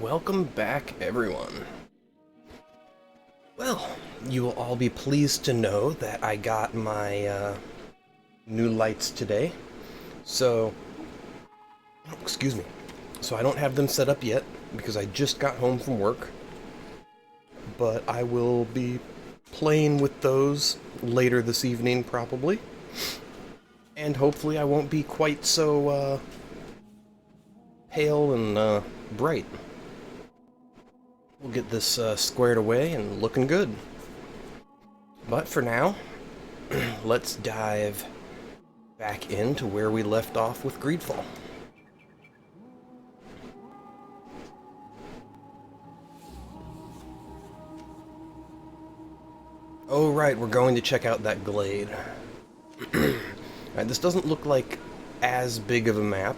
welcome back, everyone. Well, you will all be pleased to know that I got my new lights today. So, excuse me. So I don't have them set up yet because I just got home from work. But I will be playing with those later this evening, probably. And hopefully I won't be quite so pale and bright. We'll get this squared away and looking good. But for now, let's dive back into where we left off with Greedfall. Oh right, we're going to check out that glade. Alright, this doesn't look like as big of a map.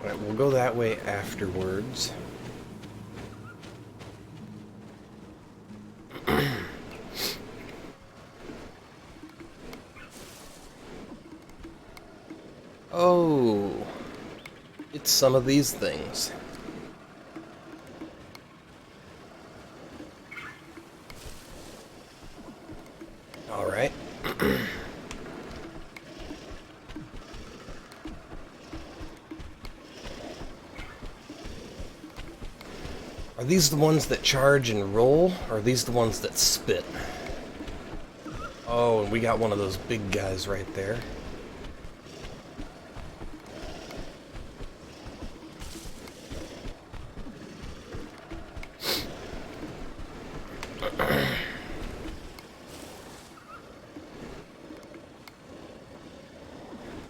Alright, we'll go that way afterwards. Oh, it's some of these things. Alright. Are these the ones that charge and roll, or are these the ones that spit? Oh, and we got one of those big guys right there.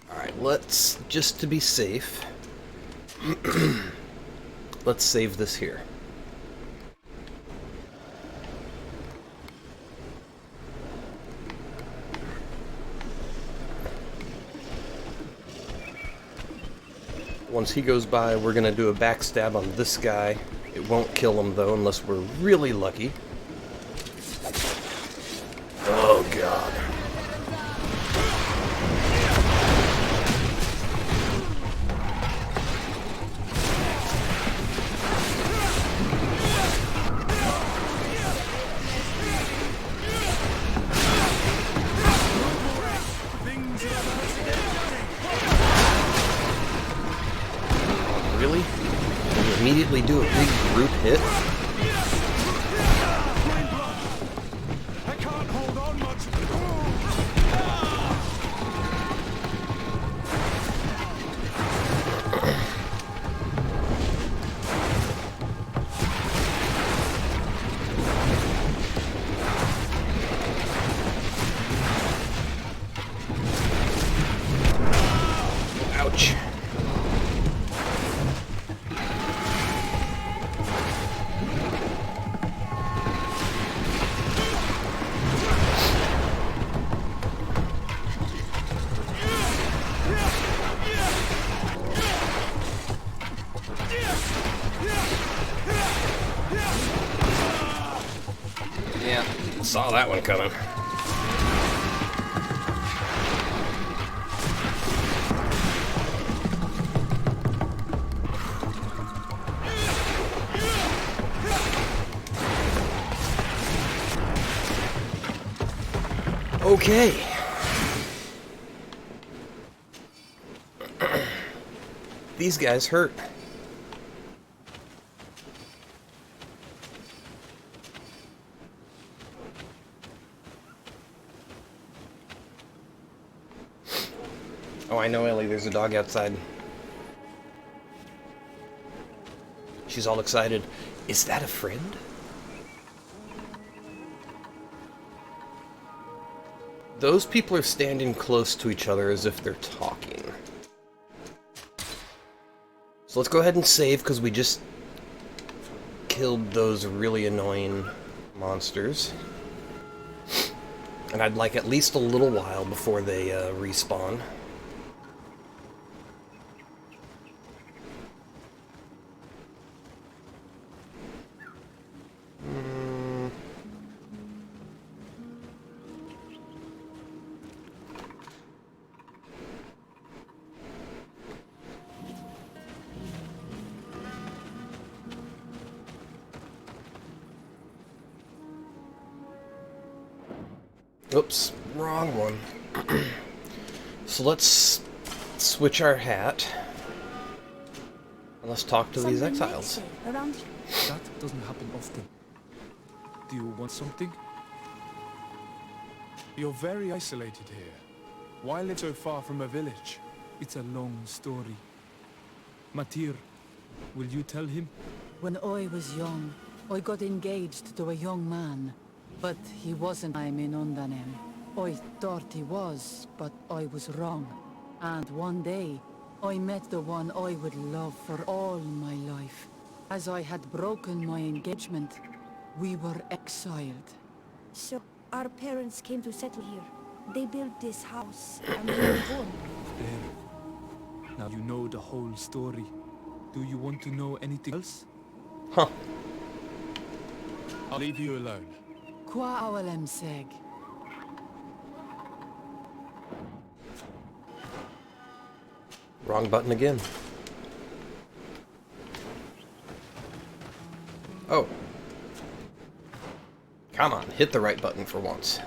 Alright, let's, just to be safe, let's save this here. Once he goes by, we're gonna do a backstab on this guy. It won't kill him though, unless we're really lucky. Oh god. Really? You immediately do a big group hit? I can't hold on much. Ouch. Yeah, saw that one coming. Okay. These guys hurt. Oh, I know, Ellie, there's a dog outside. She's all excited. Is that a friend? Those people are standing close to each other as if they're talking. So let's go ahead and save, because we just killed those really annoying monsters. And I'd like at least a little while before they respawn. Oops, wrong one. So let's switch our hat and let's talk to these exiles. That doesn't happen often. Do you want something? You're very isolated here. Why live so far from a village? It's a long story. Matir, will you tell him? When I was young, I got engaged to a young man. But he wasn't. I'm in Undanem. I thought he was, but I was wrong. And one day, I met the one I would love for all my life. As I had broken my engagement, we were exiled. So, our parents came to settle here. They built this house, and we were born. There. Now you know the whole story. Do you want to know anything else? Huh. I'll leave you alone. Qua awalem seg. Wrong button again. Oh. Come on, hit the right button for once.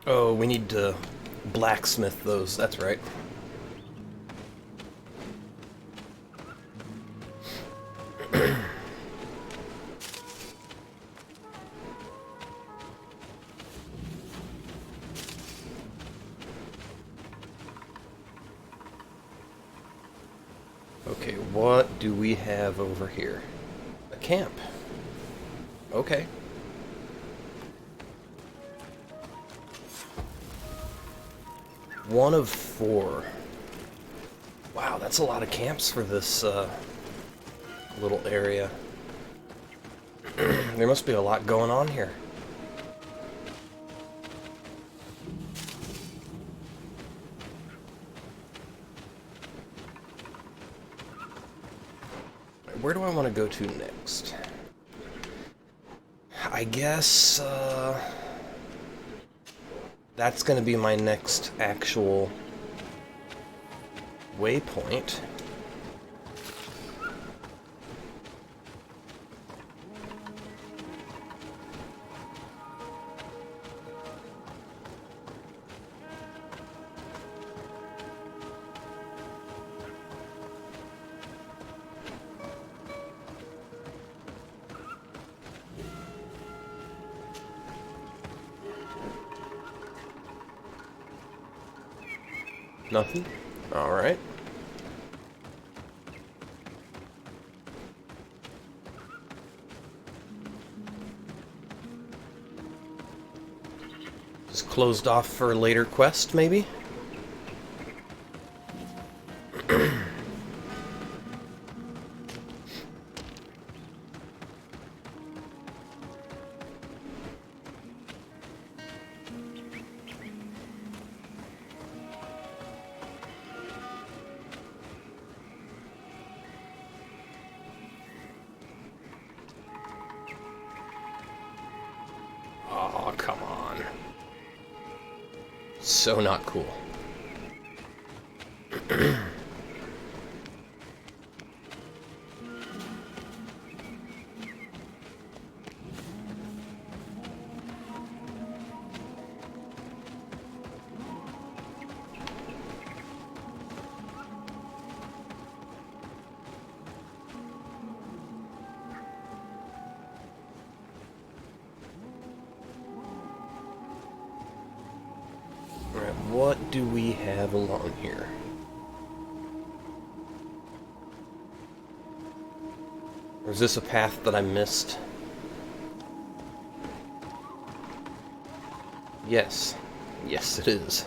Oh, we need to blacksmith those, that's right. Okay, what do we have over here? A camp. Okay. One of 4. Wow, that's a lot of camps for this little area. There must be a lot going on here. Where do I want to go to next? I guess that's going to be my next actual waypoint. Nothing? Alright. Just closed off for a later quest, maybe? Oh, come on. So not cool. Alright, what do we have along here? Or is this a path that I missed? Yes. Yes, it is.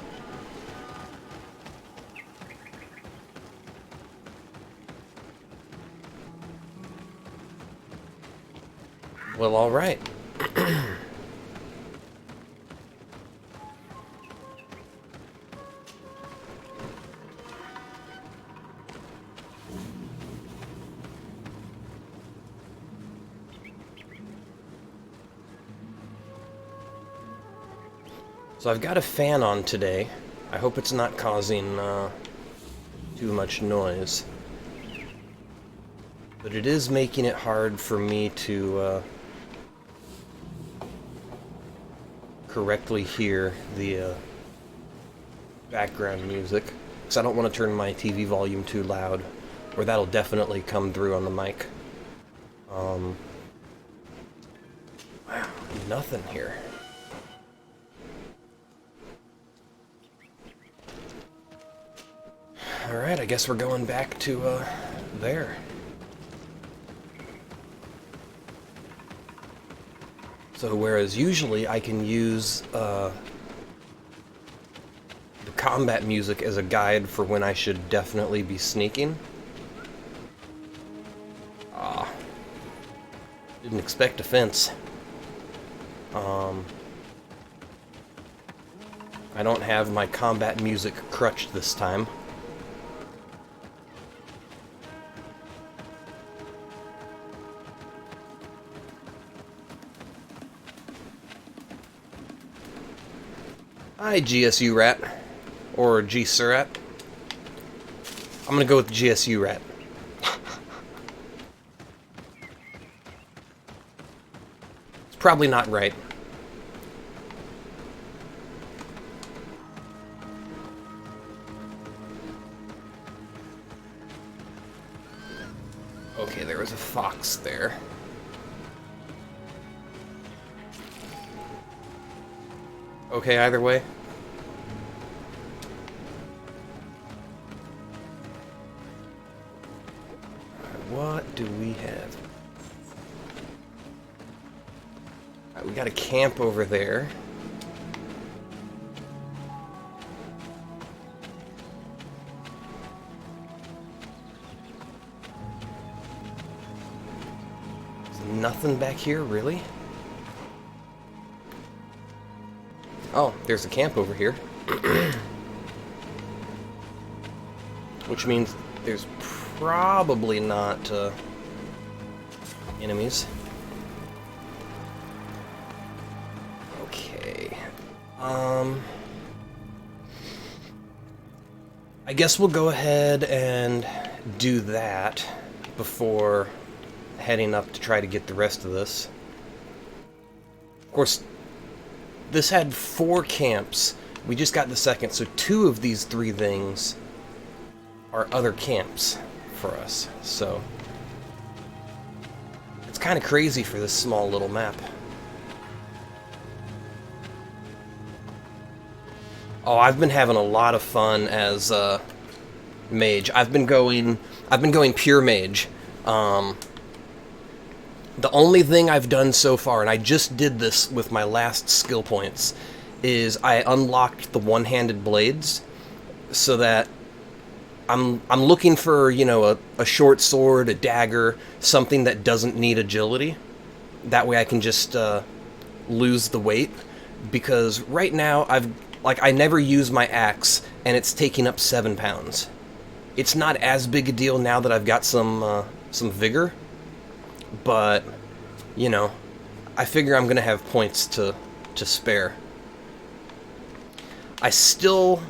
Well, alright. So I've got a fan on today. I hope it's not causing too much noise. But it is making it hard for me to correctly hear the background music. Because I don't want to turn my TV volume too loud, or that'll definitely come through on the mic. Wow, nothing here. Alright, I guess we're going back to, there. So whereas usually I can use, the combat music as a guide for when I should definitely be sneaking. Didn't expect a fence. I don't have my combat music crutch this time. Hi, GSU Rat. Or G-Surat. I'm gonna go with GSU Rat. It's probably not right. Okay, there was a fox there. Okay, either way. What do we have? Alright, we got a camp over there. There's nothing back here, really? Oh, there's a camp over here. Which means there's probably not enemies. Okay. I guess we'll go ahead and do that before heading up to try to get the rest of this. Of course, this had 4 camps. We just got the second, so 2 of these 3 things are other camps for us, so it's kind of crazy for this small little map. Oh, I've been having a lot of fun as Mage. I've been going pure Mage. The only thing I've done so far, and I just did this with my last skill points, is I unlocked the one-handed blades so that I'm looking for, you know, a short sword, a dagger, something that doesn't need agility. That way I can just lose the weight, because right now I never use my axe and it's taking up 7 pounds. It's not as big a deal now that I've got some vigor, but you know, I figure I'm gonna have points to spare. I still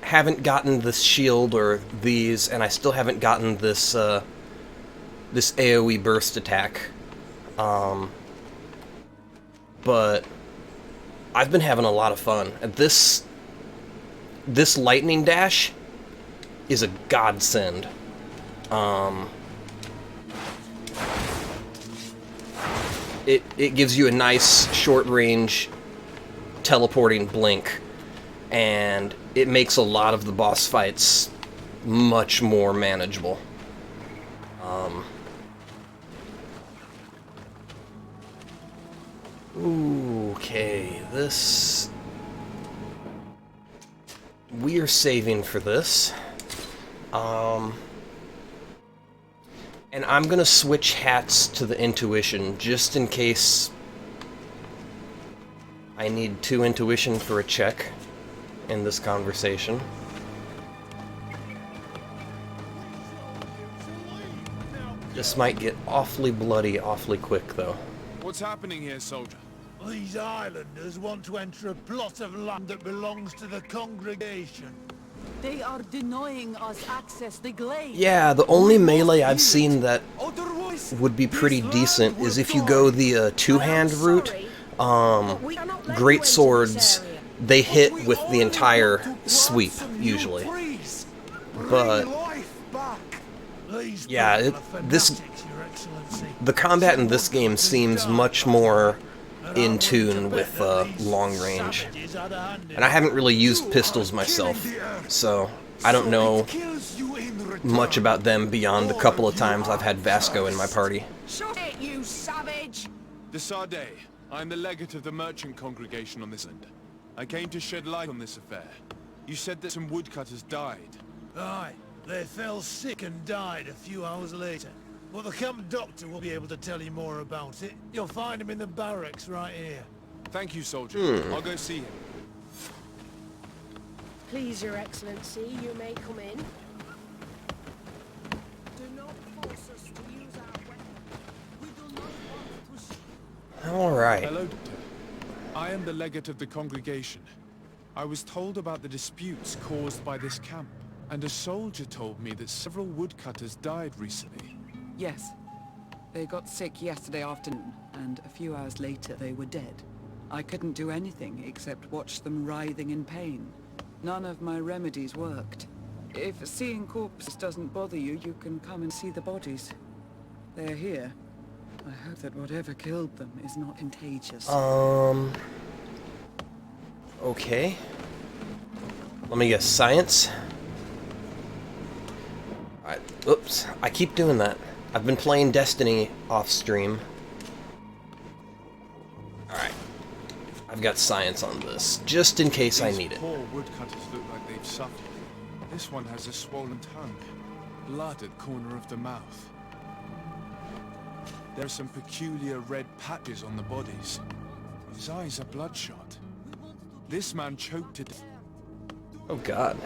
haven't gotten this shield or these, and I still haven't gotten this this AoE burst attack. But I've been having a lot of fun. And this lightning dash is a godsend. It gives you a nice short range teleporting blink, and it makes a lot of the boss fights much more manageable. Okay, this... we are saving for this. And I'm gonna switch hats to the intuition, just in case I need 2 intuition for a check in this conversation. This might get awfully bloody awfully quick, though. What's happening here, soldier? These islanders want to enter a plot of land that belongs to the congregation. They are denying us access the glade. Yeah, the only melee I've seen that would be pretty decent is if you go the two-hand route. Great swords, they hit with the entire sweep, usually. But yeah, the combat in this game seems much more in tune with long range. And I haven't really used pistols myself, so I don't know much about them beyond the couple of times I've had Vasco in my party. Shut it, you savage! De Sardet, I'm the legate of the merchant congregation on this end. I came to shed light on this affair. You said that some woodcutters died. Aye, they fell sick and died a few hours later. Well, the camp doctor will be able to tell you more about it. You'll find him in the barracks right here. Thank you, soldier. I'll go see him. Please, Your Excellency, you may come in. Do not force us to use our weapons. We do not want to... Alright. Hello, Doctor. I am the legate of the congregation. I was told about the disputes caused by this camp, and a soldier told me that several woodcutters died recently. Yes. They got sick yesterday afternoon, and a few hours later they were dead. I couldn't do anything except watch them writhing in pain. None of my remedies worked. If seeing corpses doesn't bother you, you can come and see the bodies. They're here. I hope that whatever killed them is not contagious. Okay. Let me guess, science? Oops, I keep doing that. I've been playing Destiny off-stream. Alright. I've got science on this, just in case I need it. Poor woodcutters look like they've suffered. This one has a swollen tongue. Blood at corner of the mouth. There are some peculiar red patches on the bodies. His eyes are bloodshot. This man choked to death. Oh god.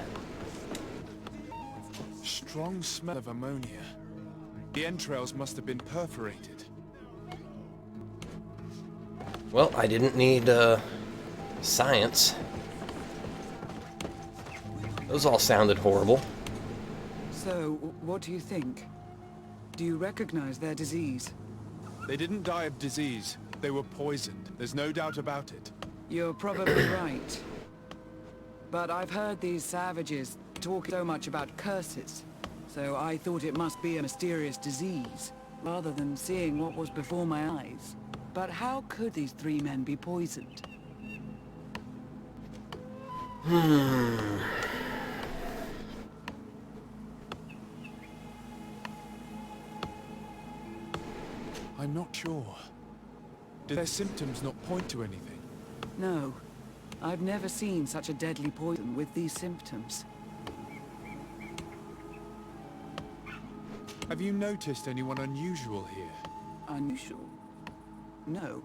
Strong smell of ammonia. The entrails must have been perforated. Well, I didn't need, science. Those all sounded horrible. So, what do you think? Do you recognize their disease? They didn't die of disease. They were poisoned. There's no doubt about it. You're probably right. But I've heard these savages talk so much about curses, so I thought it must be a mysterious disease, rather than seeing what was before my eyes. But how could these 3 men be poisoned? I'm not sure. Do their symptoms not point to anything? No. I've never seen such a deadly poison with these symptoms. Have you noticed anyone unusual here? Unusual? No.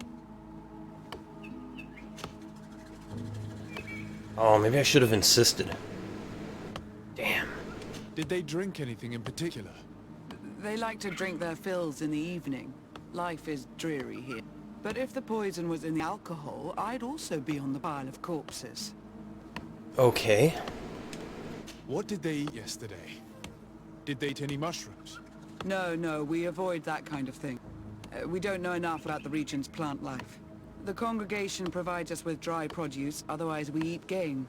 Oh, maybe I should have insisted. Damn. Did they drink anything in particular? They like to drink their fills in the evening. Life is dreary here. But if the poison was in the alcohol, I'd also be on the pile of corpses. Okay. What did they eat yesterday? Did they eat any mushrooms? No, we avoid that kind of thing. We don't know enough about the region's plant life. The congregation provides us with dry produce, otherwise we eat game.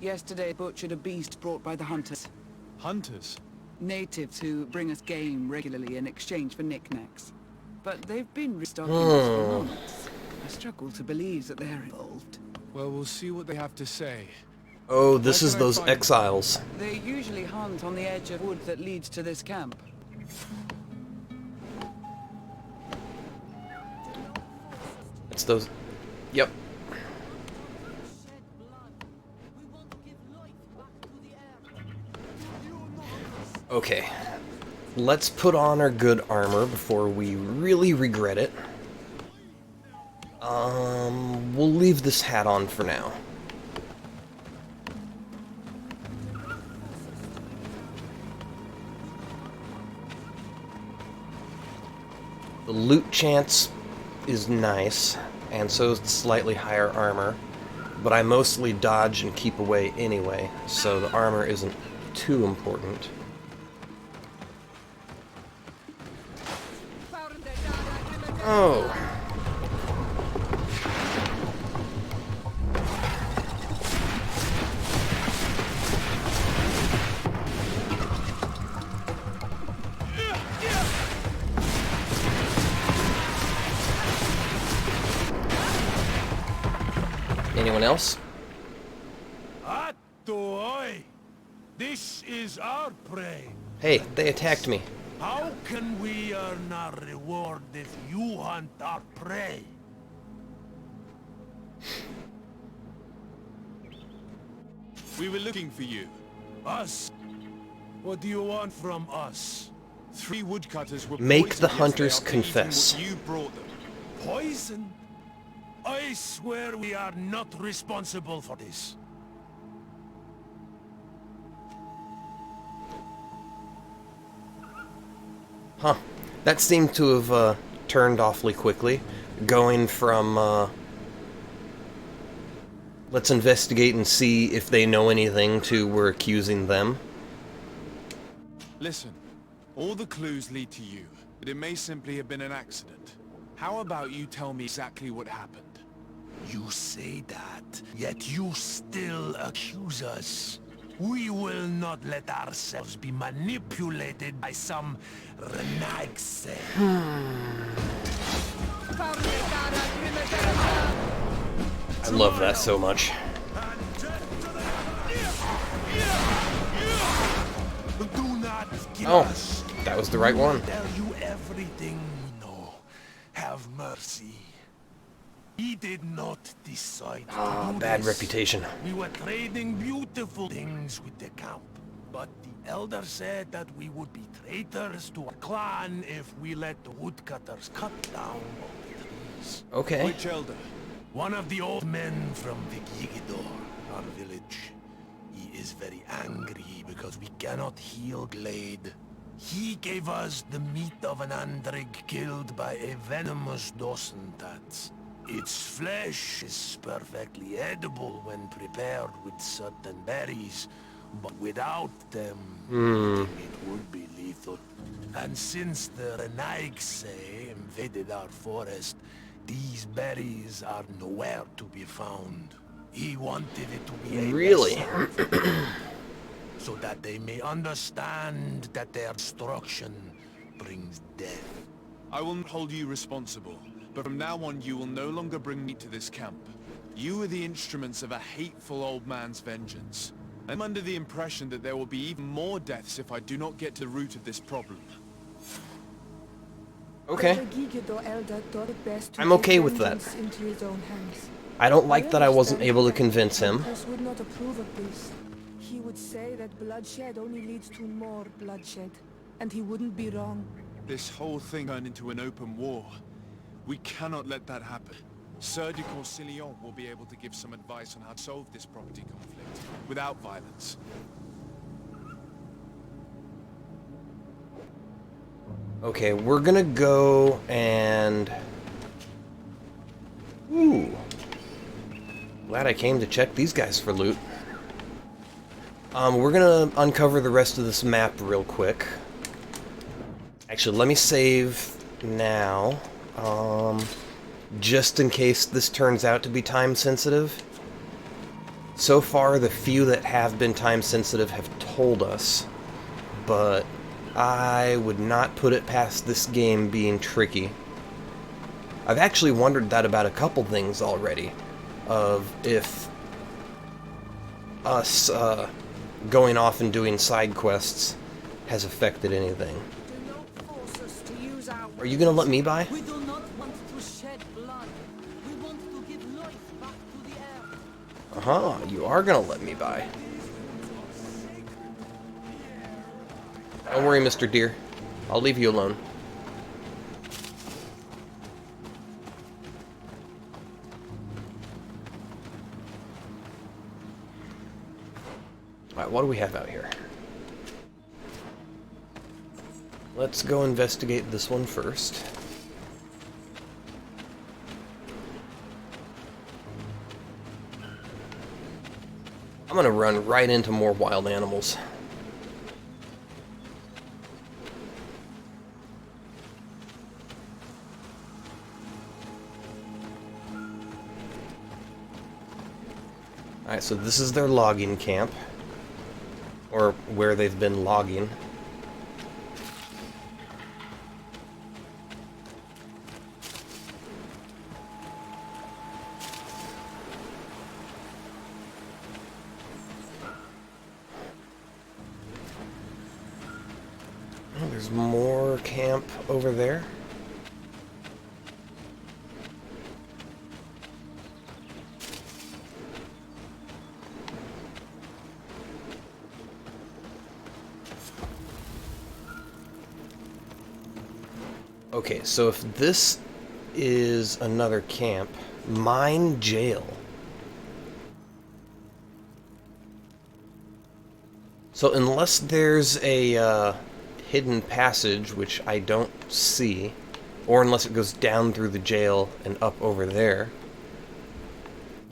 Yesterday butchered a beast brought by the hunters. Hunters? Natives who bring us game regularly in exchange for knickknacks. But they've been restocking us for months. I struggle to believe that they're involved. Well, we'll see what they have to say. Oh, this Where is can I those find them? exiles. They usually hunt on the edge of wood that leads to this camp. It's those... Yep. Okay. let's put on our good armor before we really regret it. We'll leave this hat on for now. The loot chance is nice, and so is the slightly higher armor, but I mostly dodge and keep away anyway, so the armor isn't too important. Oh. Anyone else? Oi! This is our prey. Hey, they attacked me. How can we earn our reward if you hunt our prey? We were looking for you. Us? What do you want from us? 3 woodcutters were Make poisoned the hunters yesterday after eating confess. what you brought them. Poison? I swear we are not responsible for this. Huh. That seemed to have turned awfully quickly, going from let's investigate and see if they know anything to we're accusing them. Listen, all the clues lead to you, but it may simply have been an accident. How about you tell me exactly what happened? You say that, yet you still accuse us. We will not let ourselves be manipulated by some renaigse. I love that so much. Do not kill Oh, us. that was the right one. Tell you everything we know. Have mercy. He did not decide to do Bad this. reputation. We were trading beautiful things with the camp, but the elder said that we would be traitors to our clan if we let the woodcutters cut down all the trees. Okay. Which elder? One of the old men from Vigigidor, our village. He is very angry because we cannot heal Glade. He gave us the meat of an Andrig killed by a venomous Dosentats. Its flesh is perfectly edible when prepared with certain berries, but without them, it would be lethal. And since the Renaigse invaded our forest, these berries are nowhere to be found. He wanted it to be a Really? lesson, so that they may understand that their destruction brings death. I will not hold you responsible, but from now on you will no longer bring me to this camp. You are the instruments of a hateful old man's vengeance. I'm under the impression that there will be even more deaths if I do not get to the root of this problem. Okay. The Gigedo elder thought it best to I'm take okay with that. vengeance into his own hands. I don't like that I wasn't understand able to that convince him. Empress would not approve of this. He would say that bloodshed only leads to more bloodshed, and he wouldn't be wrong. This whole thing turned into an open war. We cannot let that happen. Sir de Corsillon will be able to give some advice on how to solve this property conflict without violence. Okay, we're gonna go and... Ooh. Glad I came to check these guys for loot. We're gonna uncover the rest of this map real quick. Actually, let me save now. Just in case this turns out to be time sensitive. So far, the few that have been time sensitive have told us, but I would not put it past this game being tricky. I've actually wondered that about a couple things already, of if us going off and doing side quests has affected anything. Are you gonna let me by? We do not want to shed blood. We want to give life back to the air. Uh-huh, you are gonna let me by. Don't worry, Mr. Deer. I'll leave you alone. Alright, what do we have out here? Let's go investigate this one first. I'm gonna run right into more wild animals. Alright, so this is their logging camp. Or where they've been logging. Oh, there's more camp over there. Okay, so if this is another camp, mine jail. So unless there's a hidden passage, which I don't see, or unless it goes down through the jail and up over there,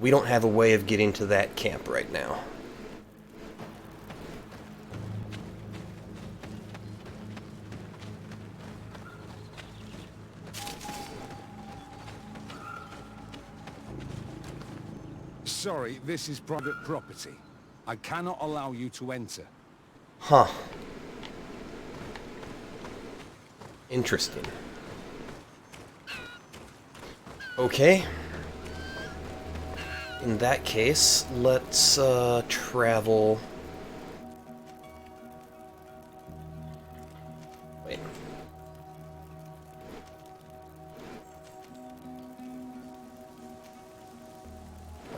we don't have a way of getting to that camp right now. Sorry, this is private property. I cannot allow you to enter. Huh. Interesting. Okay. In that case, let's travel. Wait.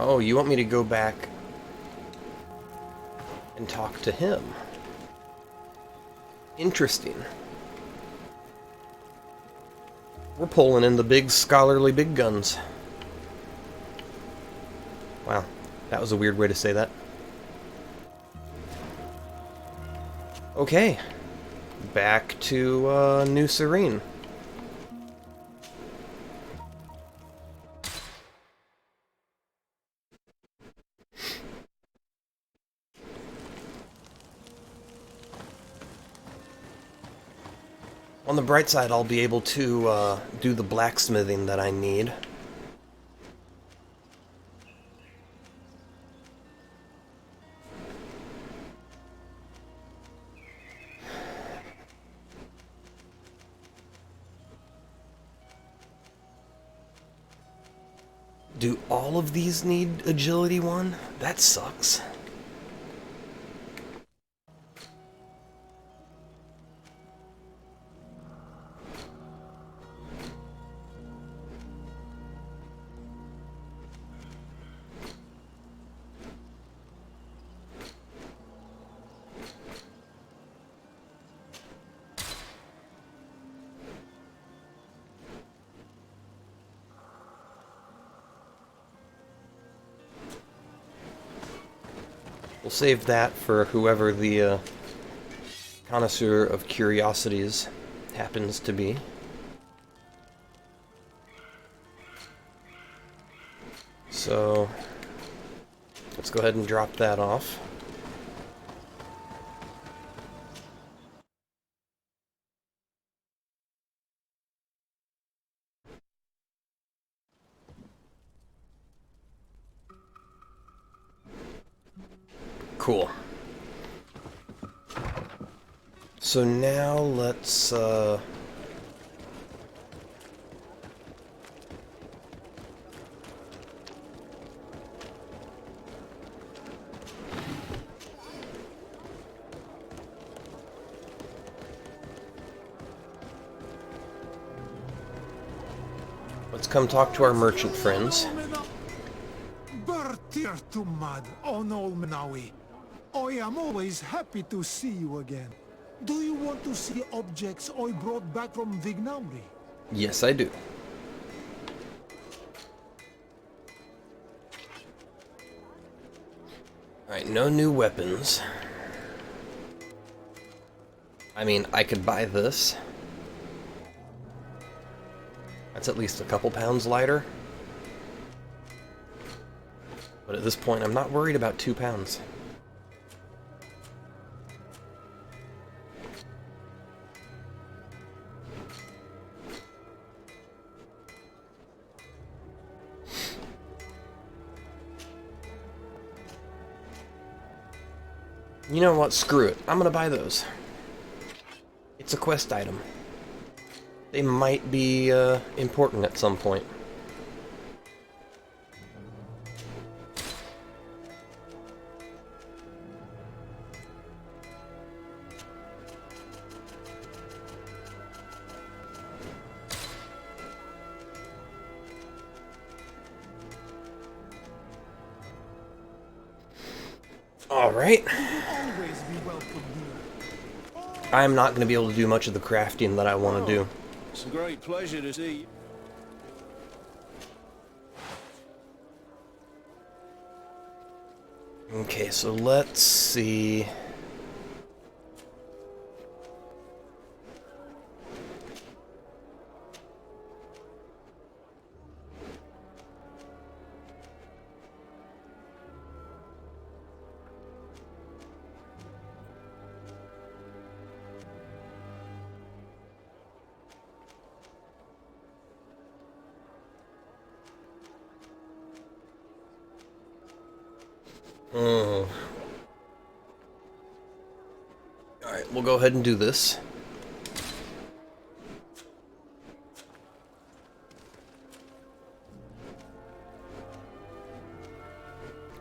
Oh, you want me to go back and talk to him? Interesting. We're pulling in the big scholarly big guns. Wow, that was a weird way to say that. Okay, back to New Serene. On the bright side, I'll be able to do the blacksmithing that I need. Do all of these need agility 1? That sucks. We'll save that for whoever the connoisseur of curiosities happens to be. So, let's go ahead and drop that off. Cool. So now let's come talk to our merchant friends. I am always happy to see you again. Do you want to see the objects I brought back from Vignauri? Yes, I do. Alright, no new weapons. I mean, I could buy this. That's at least a couple pounds lighter. But at this point, I'm not worried about 2 pounds. You know what? Screw it. I'm gonna buy those. It's a quest item. They might be important at some point. Alright. I'm not going to be able to do much of the crafting that I want to do. It's a great pleasure to see you. Okay, so let's see. Alright, we'll go ahead and do this.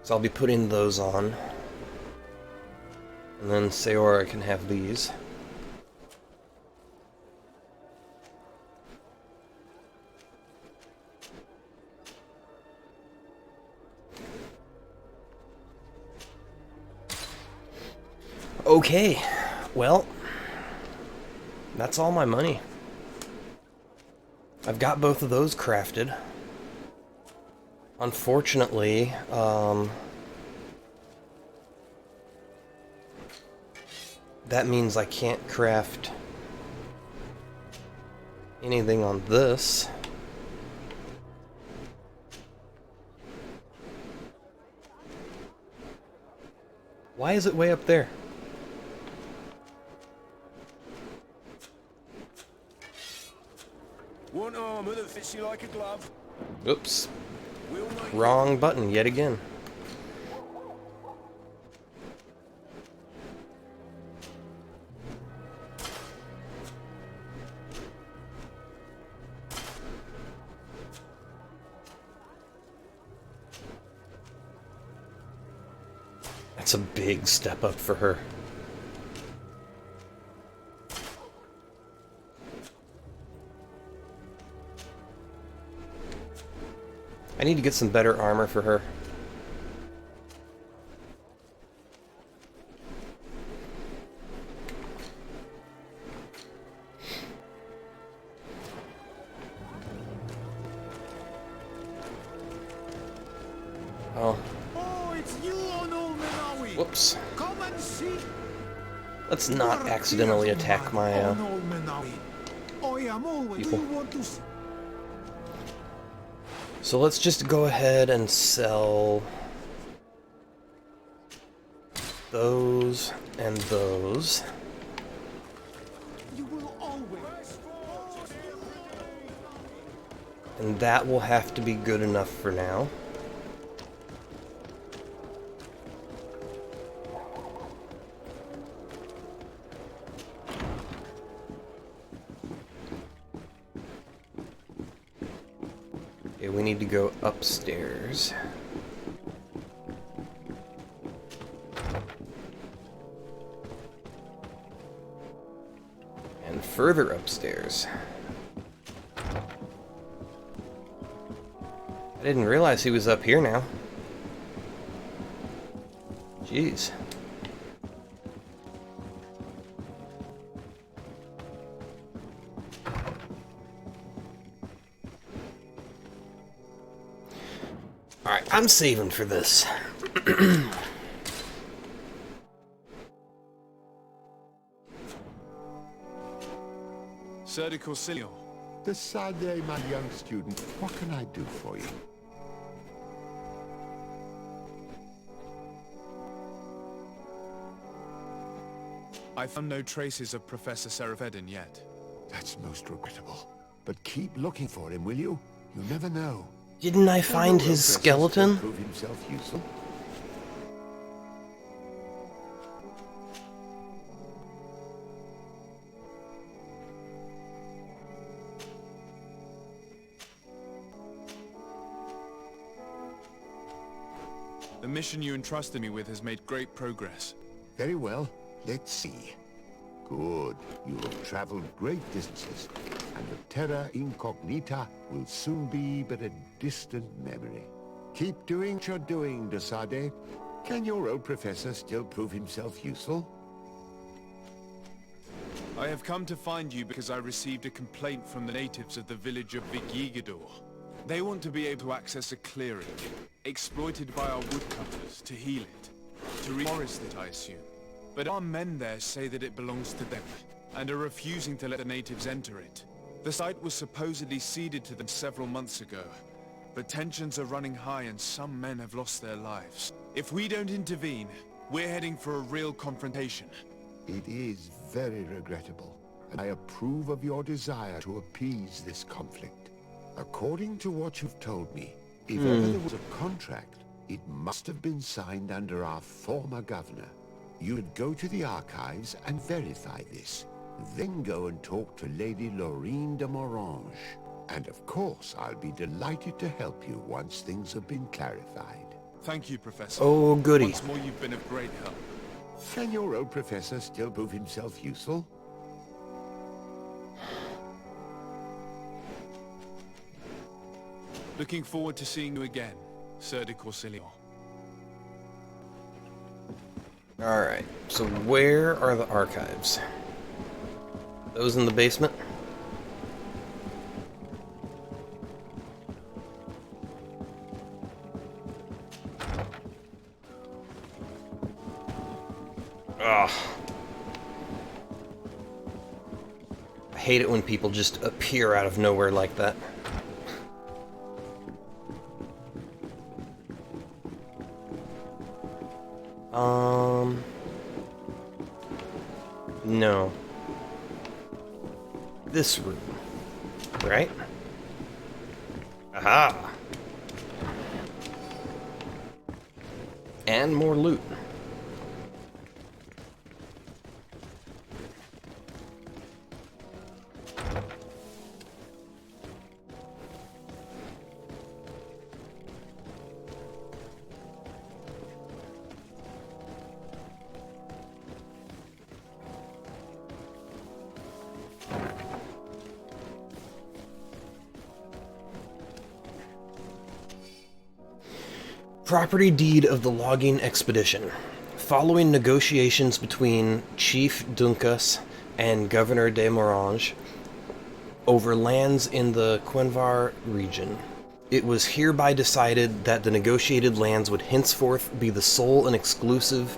So I'll be putting those on. And then Sayora can have these. Okay, well, that's all my money. I've got both of those crafted. Unfortunately, that means I can't craft anything on this. Why is it way up there? One armor that fits you like a glove. Oops. Wrong button yet again. That's a big step up for her. I need to get some better armor for her. Oh. Oh, it's you, Old Menawi. Whoops. Come and see. Let's not accidentally attack my Old Menawi. I am always. people. Do you want to see? So let's just go ahead and sell those and those. You will always. And that will have to be good enough for now. Okay, we need to go upstairs. And further upstairs. I didn't realize he was up here now. Jeez. Alright, I'm saving for this. Sir de Corsilio. Decidez, my young student, what can I do for you? I found no traces of Professor Seraphedin yet. That's most regrettable. But keep looking for him, will you? You never know. Didn't I find his skeleton? Prove himself useful. The mission you entrusted me with has made great progress. Very well. Let's see. Good. You have traveled great distances, and the Terra Incognita will soon be but a distant memory. Keep doing what you're doing, de Sade. Can your old professor still prove himself useful? I have come to find you because I received a complaint from the natives of the village of Vigigador. They want to be able to access a clearing, exploited by our woodcutters, to heal it. To reforest it, I assume. But our men there say that it belongs to them, and are refusing to let the natives enter it. The site was supposedly ceded to them several months ago, but tensions are running high and some men have lost their lives. If we don't intervene, we're heading for a real confrontation. It is very regrettable, and I approve of your desire to appease this conflict. According to what you've told me, if ever there was a contract, it must have been signed under our former governor. You would go to the archives and verify this. Then go and talk to Lady Laurine de Morange. And of course, I'll be delighted to help you once things have been clarified. Thank you, Professor. Oh, goody. Once more, you've been of great help. Can your old professor still prove himself useful? Looking forward to seeing you again, Sir de Corsilio. Alright, so where are the archives? Those in the basement? Ugh. I hate it when people just appear out of nowhere like that. No. This room. Right? Aha! And more loot. Property deed of the logging expedition. Following negotiations between Chief Duncas and Governor de Morange over lands in the Quenvar region, it was hereby decided that the negotiated lands would henceforth be the sole and exclusive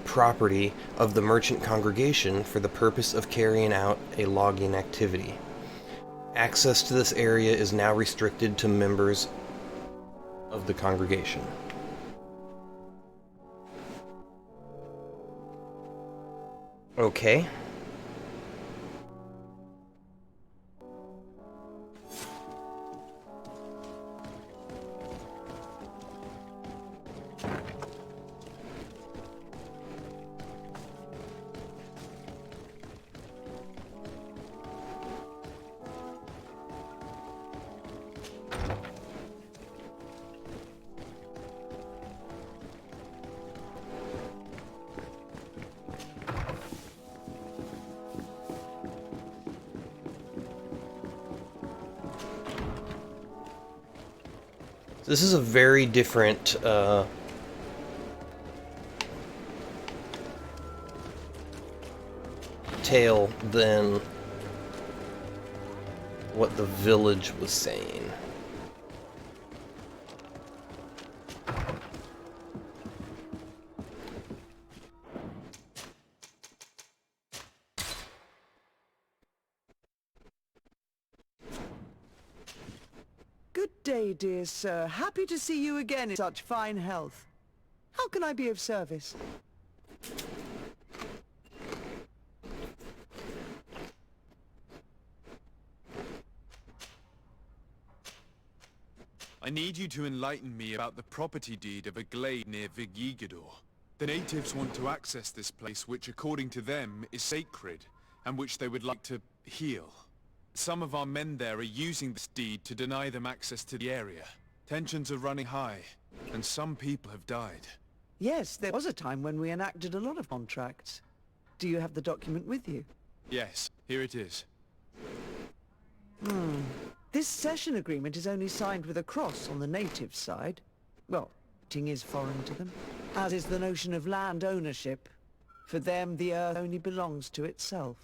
property of the merchant congregation for the purpose of carrying out a logging activity. Access to this area is now restricted to members of the congregation. Okay. This is a very different tale than what the village was saying. day, dear sir. Happy to see you again in such fine health. How can I be of service? I need you to enlighten me about the property deed of a glade near Vigigidor. The natives want to access this place which, according to them, is sacred, and which they would like to heal. Some of our men there are using this deed to deny them access to the area. Tensions are running high, and some people have died. Yes, there was a time when we enacted a lot of contracts. Do you have the document with you? Yes, here it is. This cession agreement is only signed with a cross on the native side. Well, ting is foreign to them, as is the notion of land ownership. For them, the earth only belongs to itself.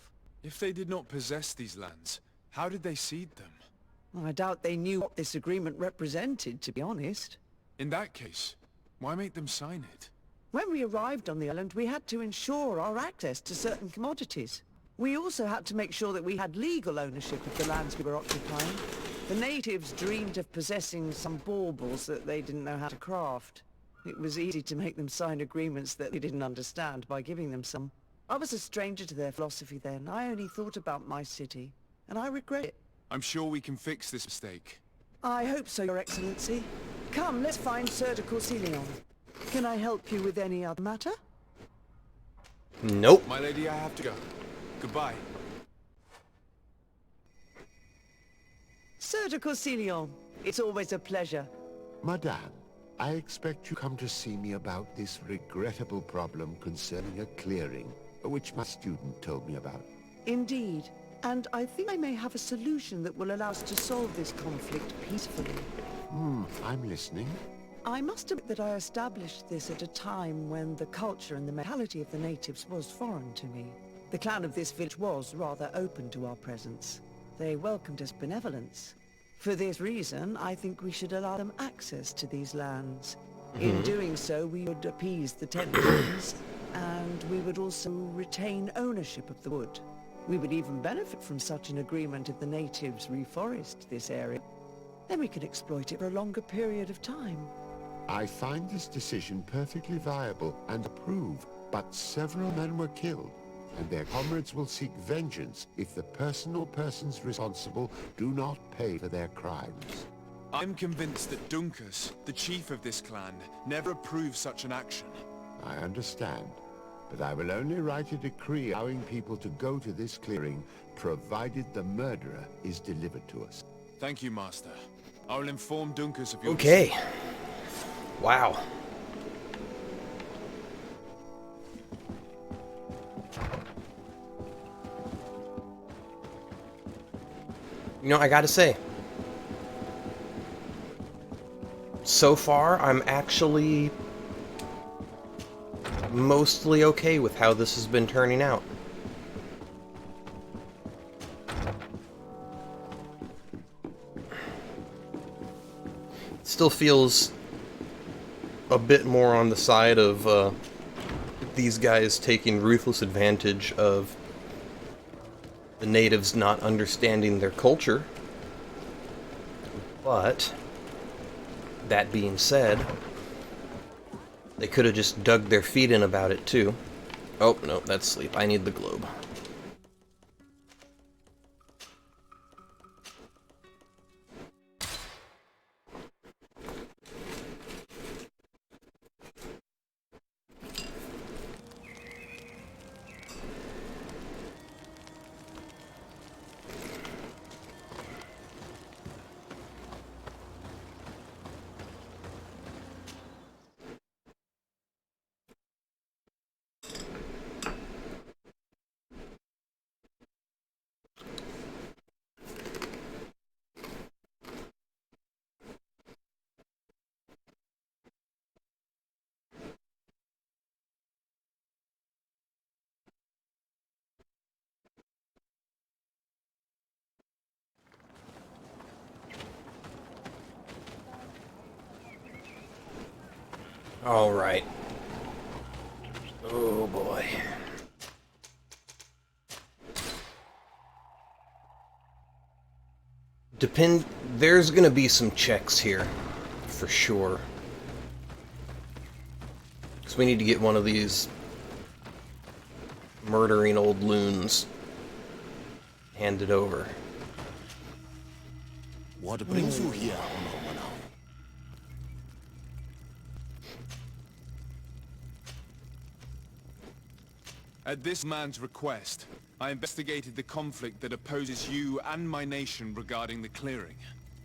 If they did not possess these lands, how did they cede them? I doubt they knew what this agreement represented, to be honest. In that case, why make them sign it? When we arrived on the island, we had to ensure our access to certain commodities. We also had to make sure that we had legal ownership of the lands we were occupying. The natives dreamed of possessing some baubles that they didn't know how to craft. It was easy to make them sign agreements that they didn't understand by giving them some. I was a stranger to their philosophy then. I only thought about my city, and I regret it. I'm sure we can fix this mistake. I hope so, Your Excellency. Come, let's find Sir de Corsilion. Can I help you with any other matter? Nope. My lady, I have to go. Goodbye. Sir de Corsilion, it's always a pleasure. Madame, I expect you come to see me about this regrettable problem concerning a clearing, which my student told me about. Indeed. And I think I may have a solution that will allow us to solve this conflict peacefully. I'm listening. I must admit that I established this at a time when the culture and the mentality of the natives was foreign to me. The clan of this village was rather open to our presence. They welcomed us benevolence. For this reason, I think we should allow them access to these lands. In doing so, we would appease the tensions, and we would also retain ownership of the wood. We would even benefit from such an agreement if the natives reforest this area. Then we could exploit it for a longer period of time. I find this decision perfectly viable and approve, but several men were killed, and their comrades will seek vengeance if the person or persons responsible do not pay for their crimes. I'm convinced that Dunkus, the chief of this clan, never approved such an action. I understand, but I will only write a decree allowing people to go to this clearing, provided the murderer is delivered to us. Thank you, Master. I will inform Dunkus of your... Okay. Wow. You know, I gotta say, so far, I'm actually mostly okay with how this has been turning out. It still feels a bit more on the side of these guys taking ruthless advantage of the natives not understanding their culture. But that being said, they could have just dug their feet in about it too. Oh, no, that's sleep. I need the globe. All right. Oh boy. There's gonna be some checks here, for sure. So we need to get one of these murdering old loons handed over. What brings you here, Honorable? At this man's request, I investigated the conflict that opposes you and my nation regarding the clearing.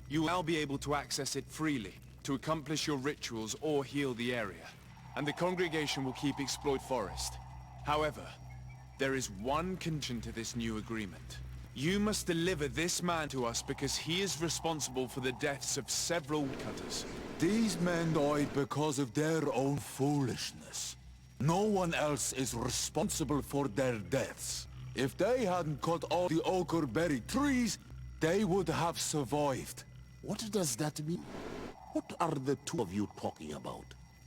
You will now be able to access it freely, to accomplish your rituals or heal the area. And the congregation will keep exploit forest. However, there is one condition to this new agreement. You must deliver this man to us because he is responsible for the deaths of several woodcutters. These men died because of their own foolishness. No one else is responsible for their deaths. If they hadn't cut all the ochre berry trees, they would have survived. What does that mean? What are the two of you talking about?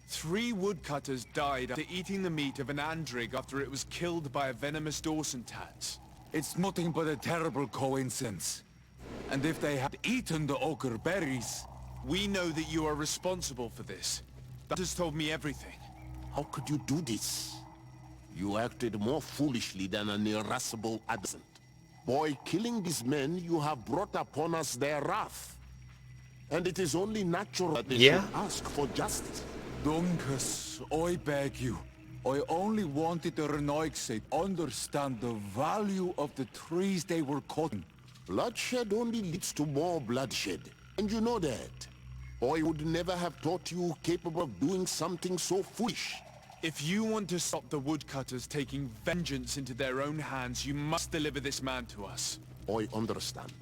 3 woodcutters died after eating the meat of an andrig after it was killed by a venomous Dawson-tats. It's nothing but a terrible coincidence. And if they had eaten the ochre berries... We know that you are responsible for this. That has told me everything. How could you do this? You acted more foolishly than an irascible adolescent. By killing these men, you have brought upon us their wrath. And it is only natural that they should ask for justice. Dunkus, I beg you. I only wanted the Renoixe to understand the value of the trees they were cutting. Bloodshed only leads to more bloodshed. And you know that. I would never have thought you capable of doing something so foolish. If you want to stop the woodcutters taking vengeance into their own hands, you must deliver this man to us. I understand.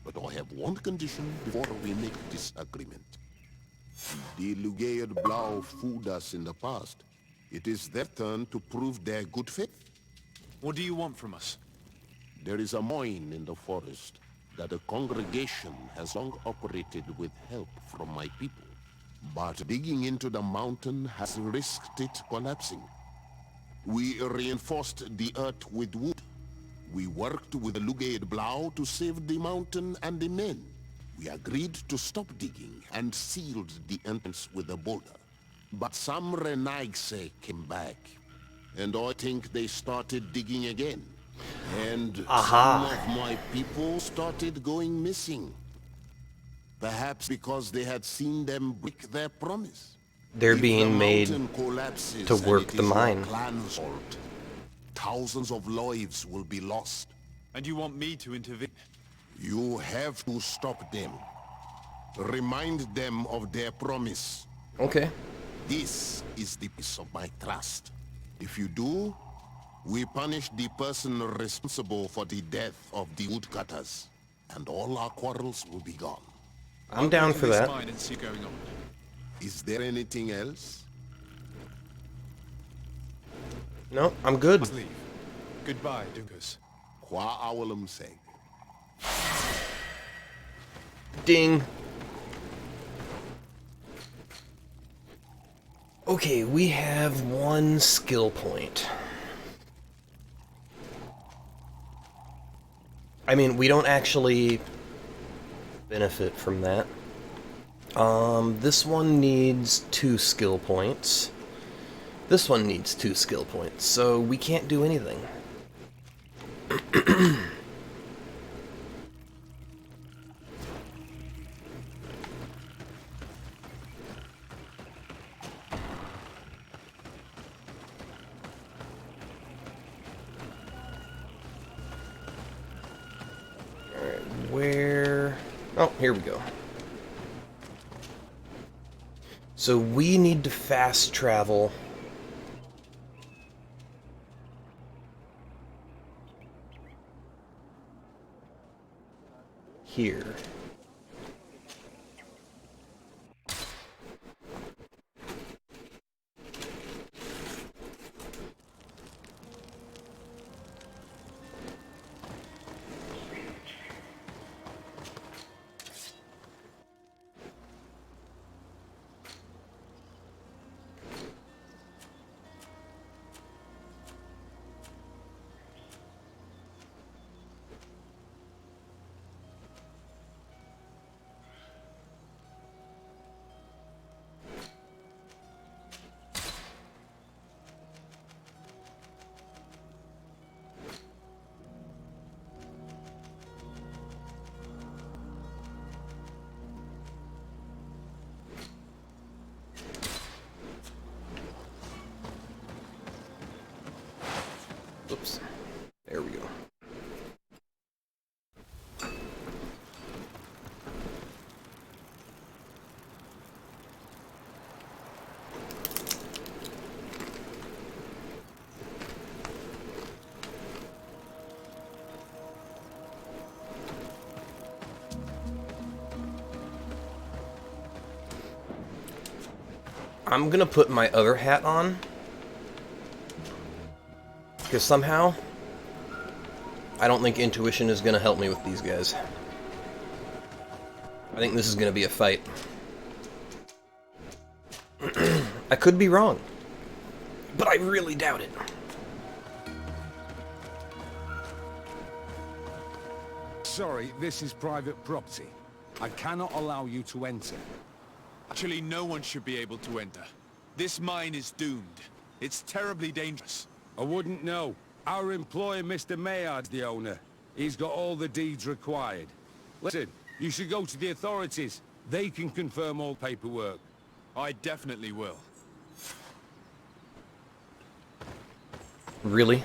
But I have one condition before we make this agreement. The Lugaid Blau fooled us in the past. It is their turn to prove their good faith. What do you want from us? There is a mine in the forest that the congregation has long operated with help from my people. But digging into the mountain has risked it collapsing. We reinforced the earth with wood. We worked with the Lugaid Blau to save the mountain and the men. We agreed to stop digging and sealed the entrance with a boulder. But some Renoixe came back, and I think they started digging again. And some of my people started going missing. Perhaps because they had seen them break their promise. They're being made to work the mine. Thousands of lives will be lost. And you want me to intervene? You have to stop them. Remind them of their promise. Okay. This is the piece of my trust. If you do, we punish the person responsible for the death of the woodcutters, and all our quarrels will be gone. I'm down for that. And see going on. Is there anything else? No, I'm good. Let's leave. Goodbye, Dunkus. Qua awalum seg. Ding. Okay, we have 1 skill point. I mean, we don't actually benefit from that. This one needs 2 skill points. This one needs 2 skill points, so we can't do anything. Where... Oh, here we go. So we need to fast travel here. I'm gonna put my other hat on. Because somehow, I don't think intuition is gonna help me with these guys. I think this is gonna be a fight. I could be wrong, but I really doubt it. Sorry, this is private property. I cannot allow you to enter. Actually, no one should be able to enter. This mine is doomed. It's terribly dangerous. I wouldn't know. Our employer, Mr. Maillard's the owner. He's got all the deeds required. Listen, you should go to the authorities. They can confirm all paperwork. I definitely will. Really?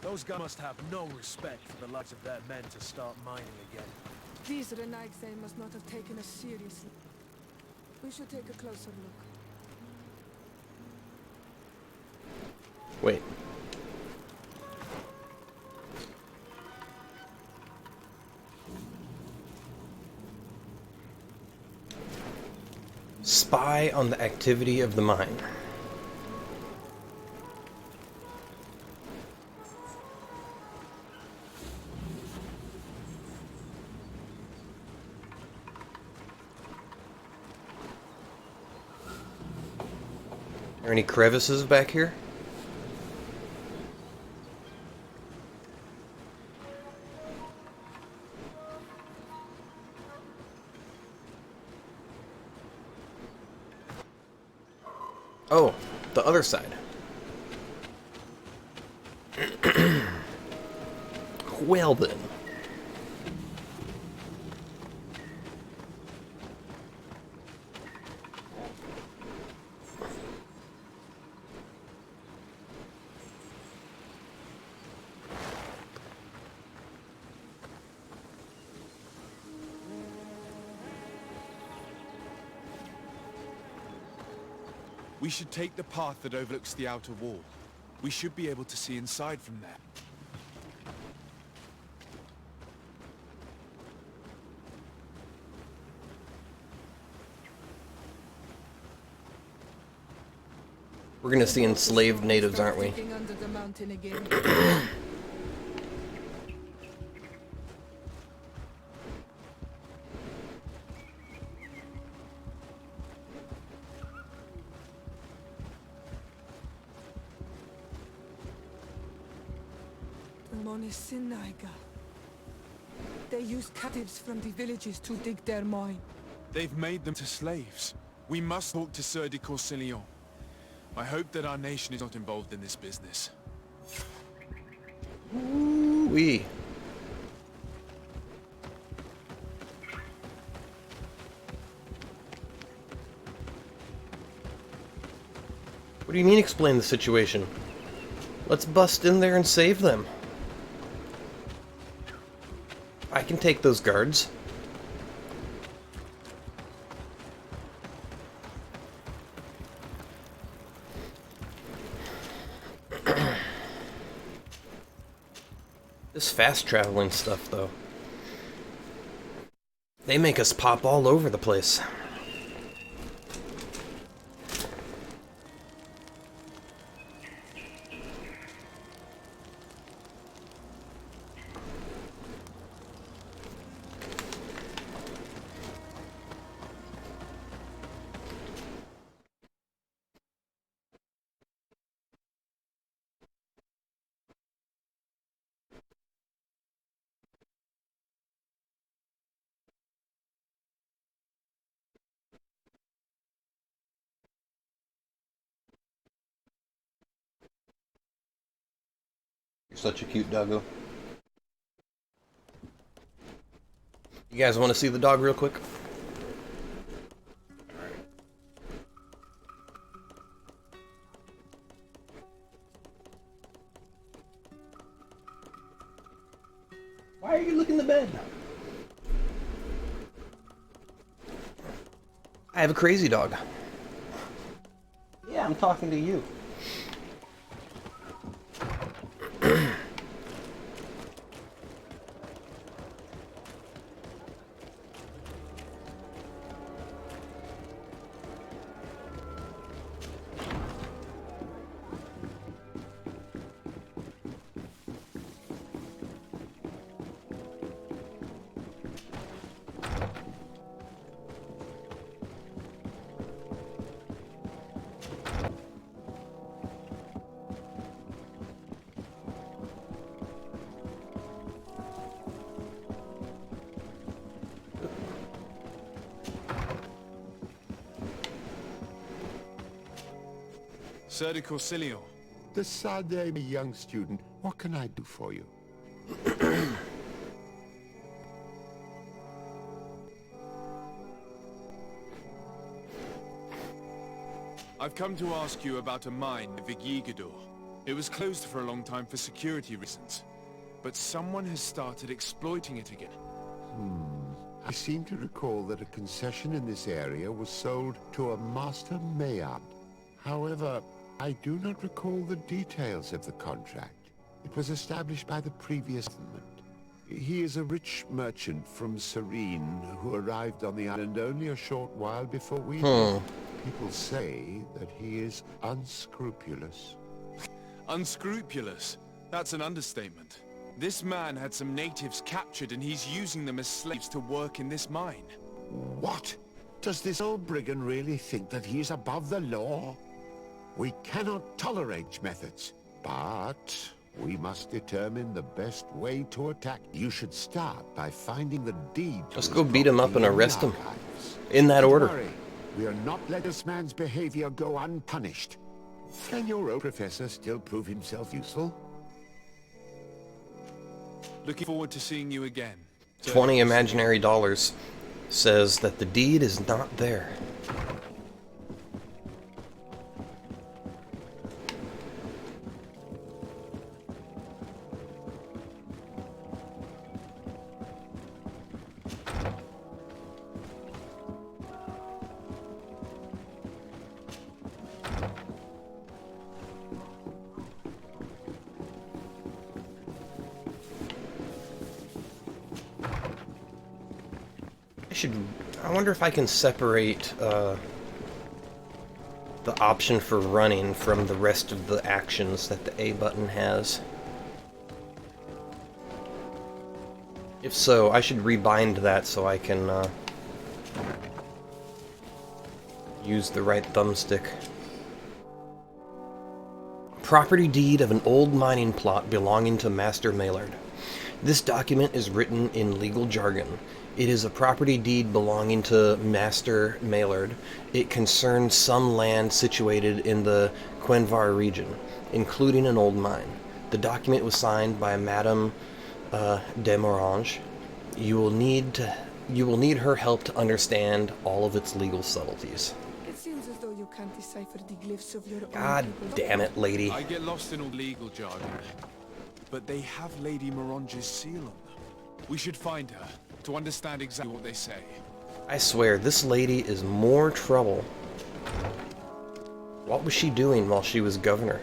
Those guys must have no respect for the lives of their men to start mining again. These Renaighthe must not have taken us seriously. We should take a closer look. Wait. Spy on the activity of the mine. Are there any crevices back here? Oh, the other side. Well then. We should take the path that overlooks the outer wall. We should be able to see inside from there. We're gonna see enslaved natives, aren't we? Digging under the mountain again. Monesinaiga. They use captives from the villages to dig their mine. They've made them to slaves. We must talk to Sieur de Courcillon. I hope that our nation is not involved in this business. Ooh-wee. What do you mean explain the situation? Let's bust in there and save them. I can take those guards. This fast traveling stuff, though. They make us pop all over the place. You're such a cute doggo. You guys want to see the dog real quick? Why are you licking the bed? I have a crazy dog. Yeah, I'm talking to you. Sir de Corsilion. The Sade, young student. What can I do for you? I've come to ask you about a mine in Vigigador. It was closed for a long time for security reasons, but someone has started exploiting it again. I seem to recall that a concession in this area was sold to a Master Mayard. However, I do not recall the details of the contract. It was established by the previous government. He is a rich merchant from Serene who arrived on the island only a short while before we did. People say that he is unscrupulous. Unscrupulous? That's an understatement. This man had some natives captured and he's using them as slaves to work in this mine. What? Does this old brigand really think that he is above the law? We cannot tolerate methods, but we must determine the best way to attack. You should start by finding the deed. Let's go beat him up and arrest him. In that order. Don't worry. We are not let this man's behavior go unpunished. Can your old professor still prove himself useful? Looking forward to seeing you again. 20 imaginary dollars says that the deed is not there. I wonder if I can separate the option for running from the rest of the actions that the A button has. If so, I should rebind that so I can use the right thumbstick. Property deed of an old mining plot belonging to Master Maillard. This document is written in legal jargon. It is a property deed belonging to Master Maillard. It concerns some land situated in the Quenvar region, including an old mine. The document was signed by Madame de Morange. You will need her help to understand all of its legal subtleties. It seems as though you can't decipher the glyphs of your own God people. damn it, lady. I get lost in all legal jargon, but they have Lady Morange's seal on them. We should find her to understand exactly what they say. I swear, this lady is more trouble. What was she doing while she was governor?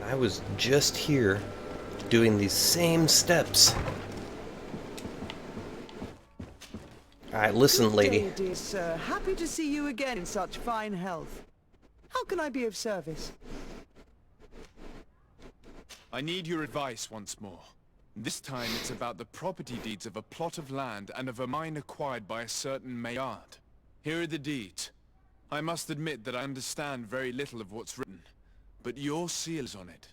I was just here doing these same steps. Alright, listen, lady. Good day, dear sir. Happy to see you again in such fine health. How can I be of service? I need your advice once more. This time it's about the property deeds of a plot of land and of a mine acquired by a certain Maillard. Here are the deeds. I must admit that I understand very little of what's written, but your seal is on it.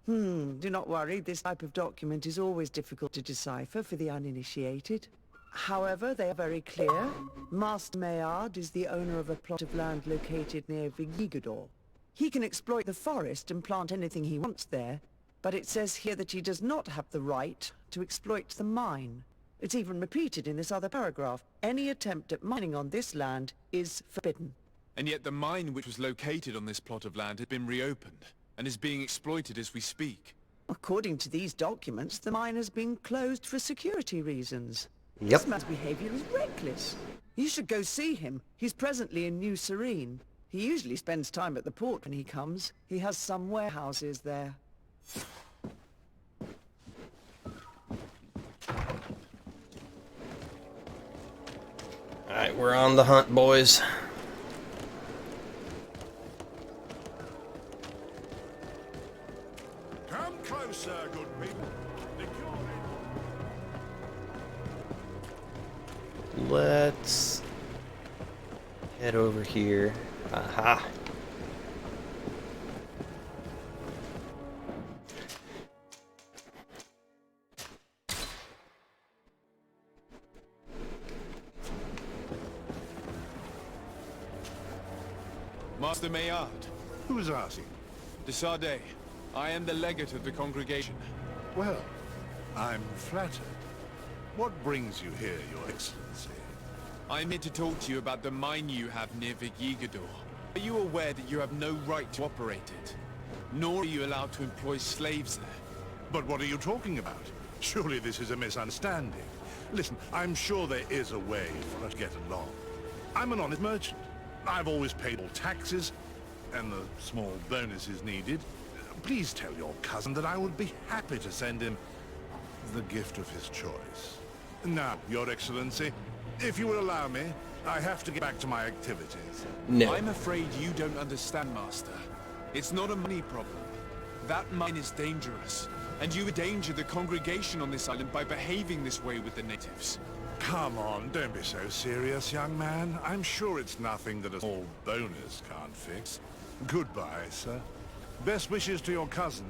Do not worry. This type of document is always difficult to decipher for the uninitiated. However, they are very clear. Master Maillard is the owner of a plot of land located near Vigigador. He can exploit the forest and plant anything he wants there, but it says here that he does not have the right to exploit the mine. It's even repeated in this other paragraph. Any attempt at mining on this land is forbidden. And yet the mine which was located on this plot of land has been reopened, and is being exploited as we speak. According to these documents, the mine has been closed for security reasons. Yep. This man's behavior is reckless. You should go see him. He's presently in New Serene. He usually spends time at the port when he comes. He has some warehouses there. Alright, we're on the hunt, boys. Come closer, good people. Let's Head over here. Aha. Master Maillard. Who's asking? De Sardet. I am the legate of the congregation. Well, I'm flattered. What brings you here, Your Excellency? I'm here to talk to you about the mine you have near Vigigador. Are you aware that you have no right to operate it? Nor are you allowed to employ slaves there? But what are you talking about? Surely this is a misunderstanding. Listen, I'm sure there is a way for us to get along. I'm an honest merchant. I've always paid all taxes, and the small bonuses needed. Please tell your cousin that I would be happy to send him the gift of his choice. Now, Your Excellency, if you will allow me, I have to get back to my activities. No. I'm afraid you don't understand, Master. It's not a money problem. That mine is dangerous, and you endanger the congregation on this island by behaving this way with the natives. Come on, don't be so serious, young man. I'm sure it's nothing that a small bonus can't fix. Goodbye, sir. Best wishes to your cousin.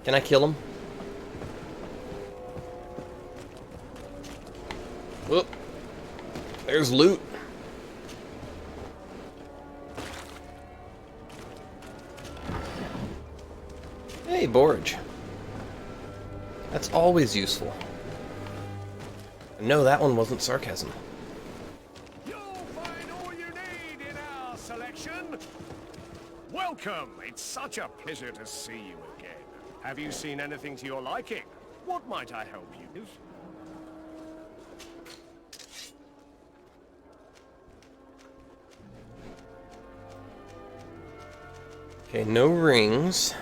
Can I kill him? Whoop. There's loot. Hey, Borge. That's always useful. No, that one wasn't sarcasm. You'll find all you need in our selection. Welcome. It's such a pleasure to see you again. Have you seen anything to your liking? What might I help you with? Okay, no rings.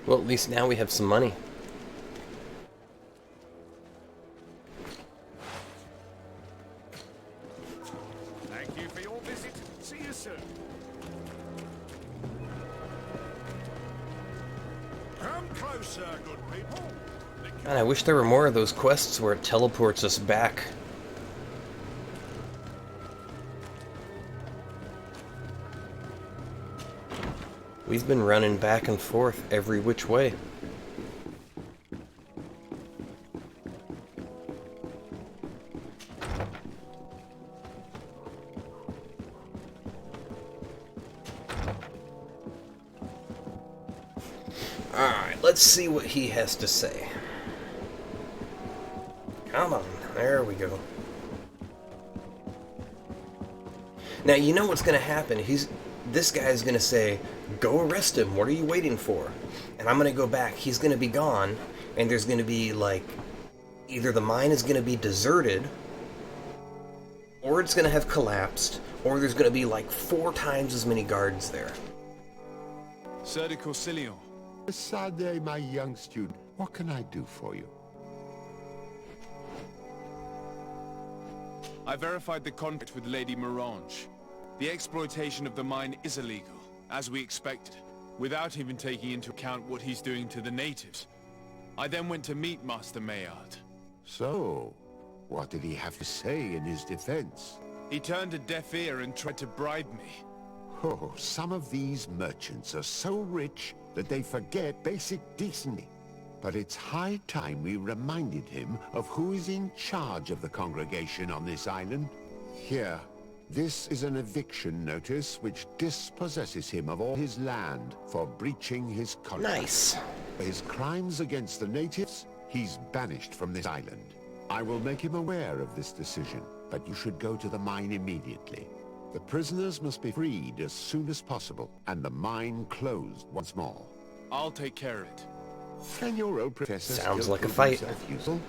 Well, at least now we have some money. Thank you for your visit. See you soon. Come closer, good people. God, I wish there were more of those quests where it teleports us back. We've been running back and forth every which way. Alright, let's see what he has to say. Come on, there we go. Now, you know what's going to happen. This guy's going to say, go arrest him, what are you waiting for? And I'm going to go back, he's going to be gone, and there's going to be, like, either the mine is going to be deserted, or it's going to have collapsed, or there's going to be, like, 4 times as many guards there. Sir de Corsilion. Sade, my young student, what can I do for you? I verified the contract with Lady Morange. The exploitation of the mine is illegal, as we expected, without even taking into account what he's doing to the natives. I then went to meet Master Maillard. So, what did he have to say in his defense? He turned a deaf ear and tried to bribe me. Oh, some of these merchants are so rich that they forget basic decency. But it's high time we reminded him of who is in charge of the congregation on this island. Here, This is an eviction notice which dispossesses him of all his land for breaching his contract. Nice. For his crimes against the natives, he's banished from this island. I will make him aware of this decision, but you should go to the mine immediately. The prisoners must be freed as soon as possible, and the mine closed once more. I'll take care of it. Can your old professor Sounds still like a prove fight. himself useful?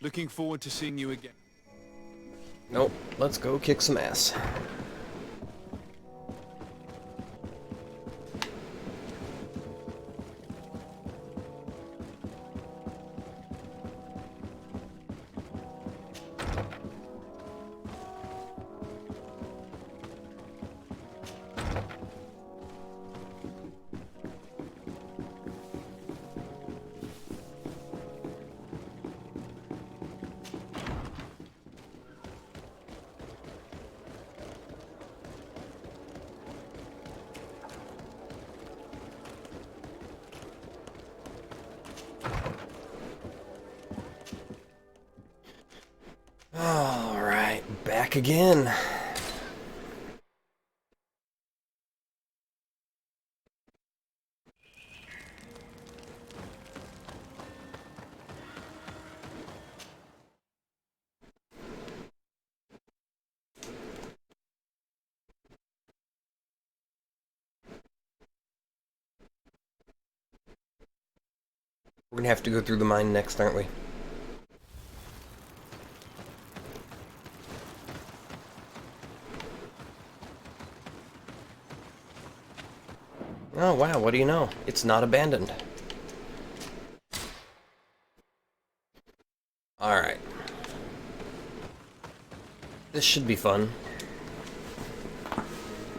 Looking forward to seeing you again. Nope, let's go kick some ass. Alright, back again. We're gonna have to go through the mine next, aren't we? Oh wow, what do you know? It's not abandoned. Alright. This should be fun.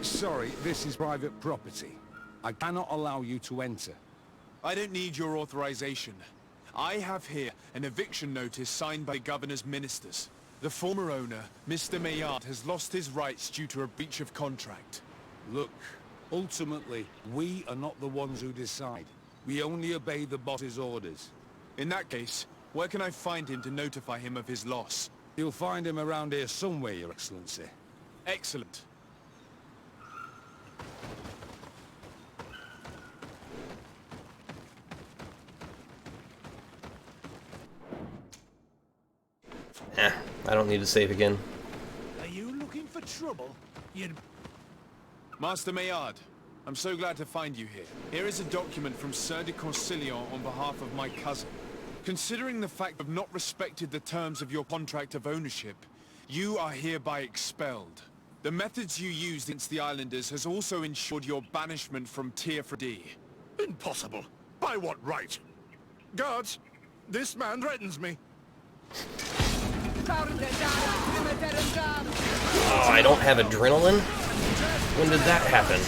Sorry, this is private property. I cannot allow you to enter. I don't need your authorization. I have here an eviction notice signed by the governor's ministers. The former owner, Mr. Maillard, has lost his rights due to a breach of contract. Look, ultimately, we are not the ones who decide. We only obey the boss's orders. In that case, where can I find him to notify him of his loss? You'll find him around here somewhere, Your Excellency. Excellent. I don't need to save again. Are you looking for trouble? You'd... Master Maillard, I'm so glad to find you here. Here is a document from Sir de Concilion on behalf of my cousin. Considering the fact you have not respected the terms of your contract of ownership, you are hereby expelled. The methods you used against the islanders has also ensured your banishment from Tier 3D. Impossible. By what right? Guards, this man threatens me. Oh, I don't have adrenaline? When did that happen?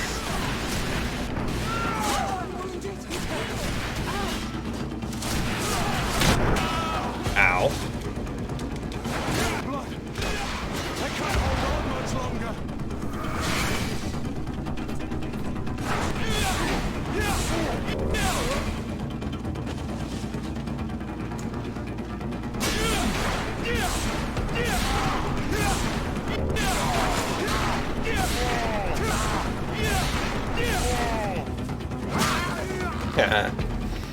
Ow. Blood. I can't hold on much longer.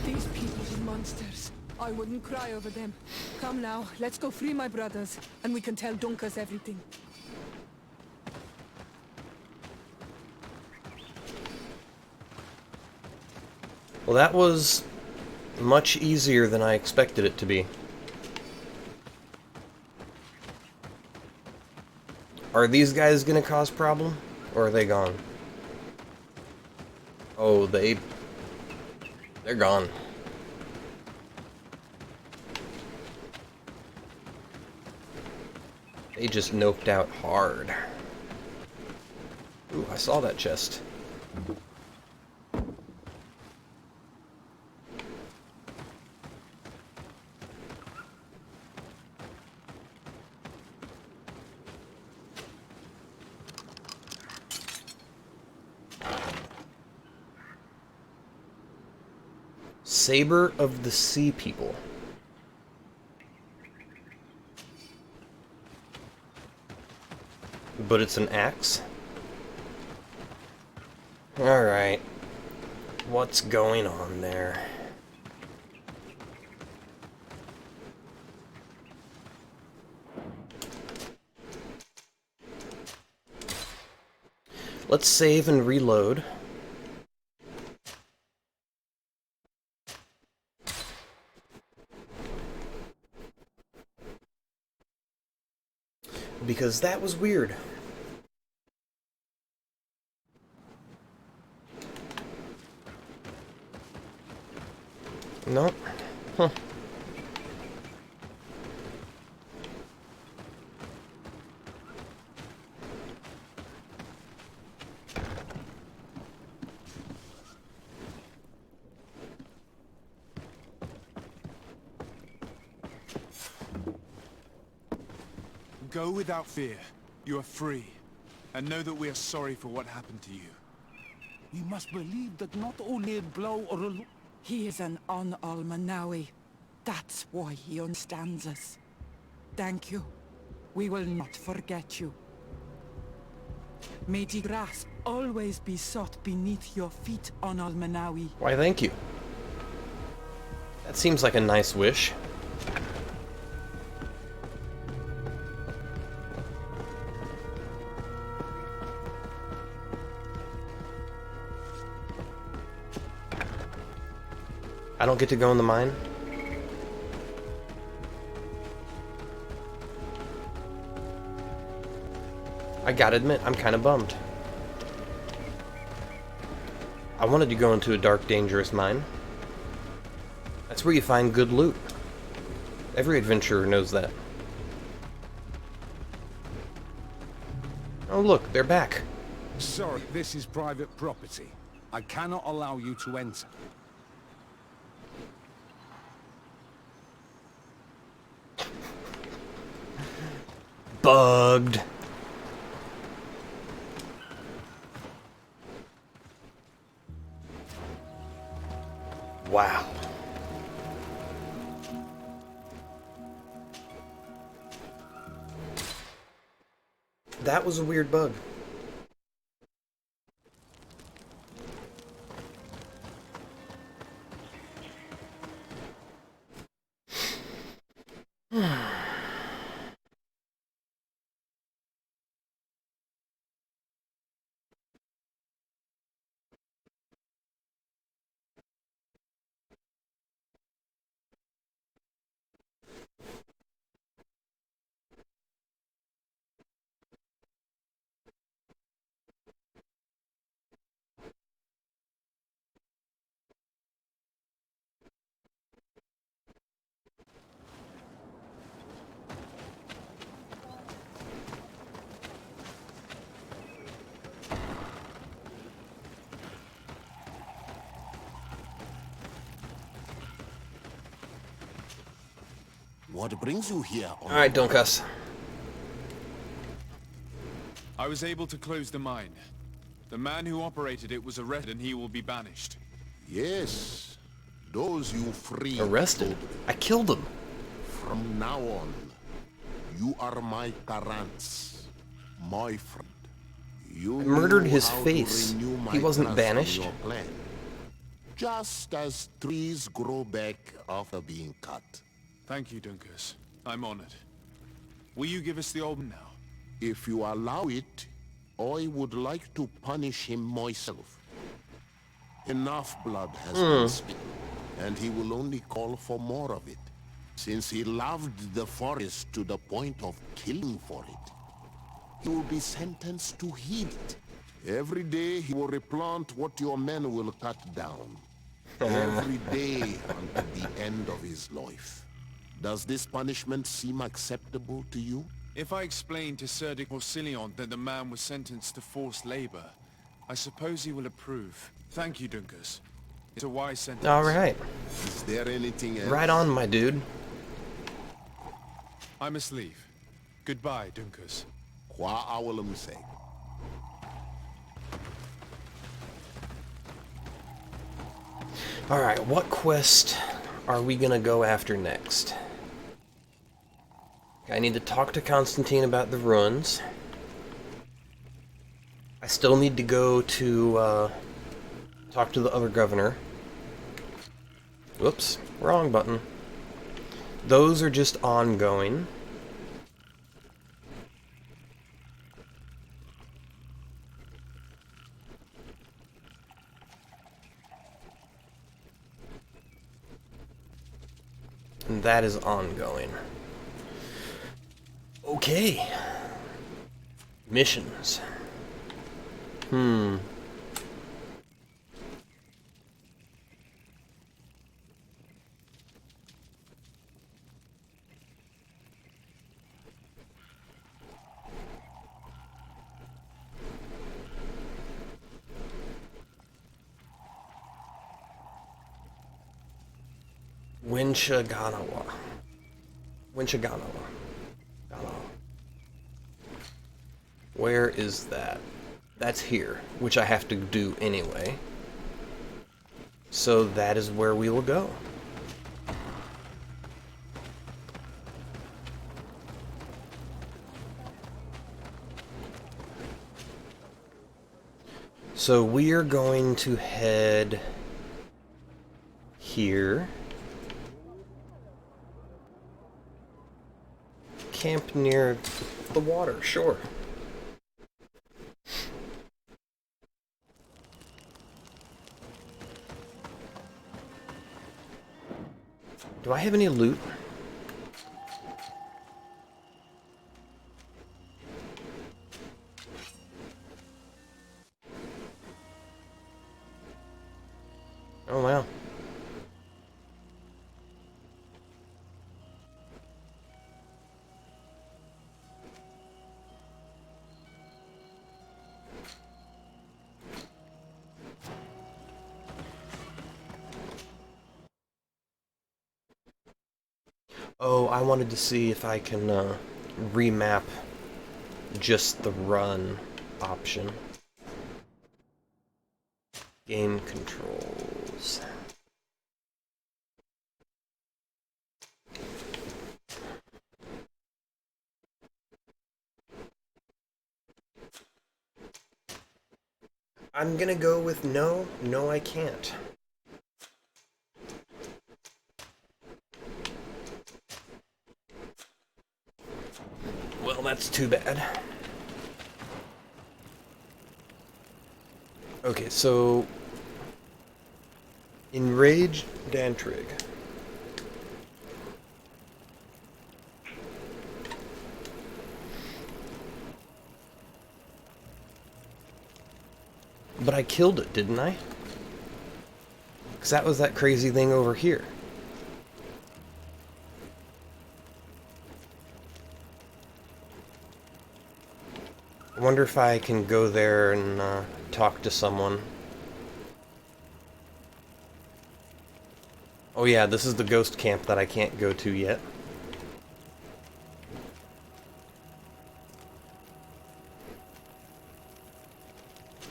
These people are monsters. I wouldn't cry over them. Come now, let's go free my brothers, and we can tell Dunkas everything. Well, that was much easier than I expected it to be. Are these guys gonna cause problem? Or are they gone? Oh, they're gone. They just noped out hard. Ooh, I saw that chest. Saber of the Sea People. but it's an axe. Alright. What's going on there? Let's save and reload. Because that was weird. Nope. Huh. Go without fear. You are free. And know that we are sorry for what happened to you. We must believe that not only a blow or a... He is an Al-Manawi. That's why he understands us. Thank you. We will not forget you. May the grass always be sought beneath your feet, Al-Manawi. Why, thank you. That seems like a nice wish. I don't get to go in the mine? I gotta admit, I'm kinda bummed. I wanted to go into a dark, dangerous mine. That's where you find good loot. Every adventurer knows that. Oh look, they're back. Sorry, this is private property. I cannot allow you to enter. Bugged. Wow. That was a weird bug. What brings you here? Alright, don't cuss. I was able to close the mine. The man who operated it was arrested and he will be banished. Yes. Those you free. Arrested? I killed him. From now on, you are my Karants, my friend. You I murdered knew his how to face. renew my He wasn't trust in banished. your plan. Just as trees grow back after being cut. Thank you, Dunkus. I'm honored. Will you give us the old man now? If you allow it, I would like to punish him myself. Enough blood has been spilled, and he will only call for more of it. Since he loved the forest to the point of killing for it, he will be sentenced to heed it. Every day he will replant what your men will cut down. Every day until the end of his life. Does this punishment seem acceptable to you? If I explain to Sir de Corsilion that the man was sentenced to forced labor, I suppose he will approve. Thank you, Dunkus. It's a wise sentence. Alright. Is there anything else? Right on, my dude. I must leave. Goodbye, Dunkus. Qua awalum say. Alright, what quest are we gonna go after next? I need to talk to Constantine about the ruins. still need to go to talk to the other governor. Whoops, wrong button. Those are just ongoing. And that is ongoing. Okay. Missions. Winchaganawa. Where is that? That's here, which I have to do anyway. So that is where we will go. So we are going to head here. Camp near the water, sure. Do I have any loot? Oh wow. Oh, I wanted to see if I can remap just the run option. Game controls. I'm gonna go with no, I can't. Well, that's too bad. Okay, so Enrage Dantrig. But I killed it, didn't I? Because that was that crazy thing over here. I wonder if I can go there and talk to someone. Oh yeah, this is the ghost camp that I can't go to yet.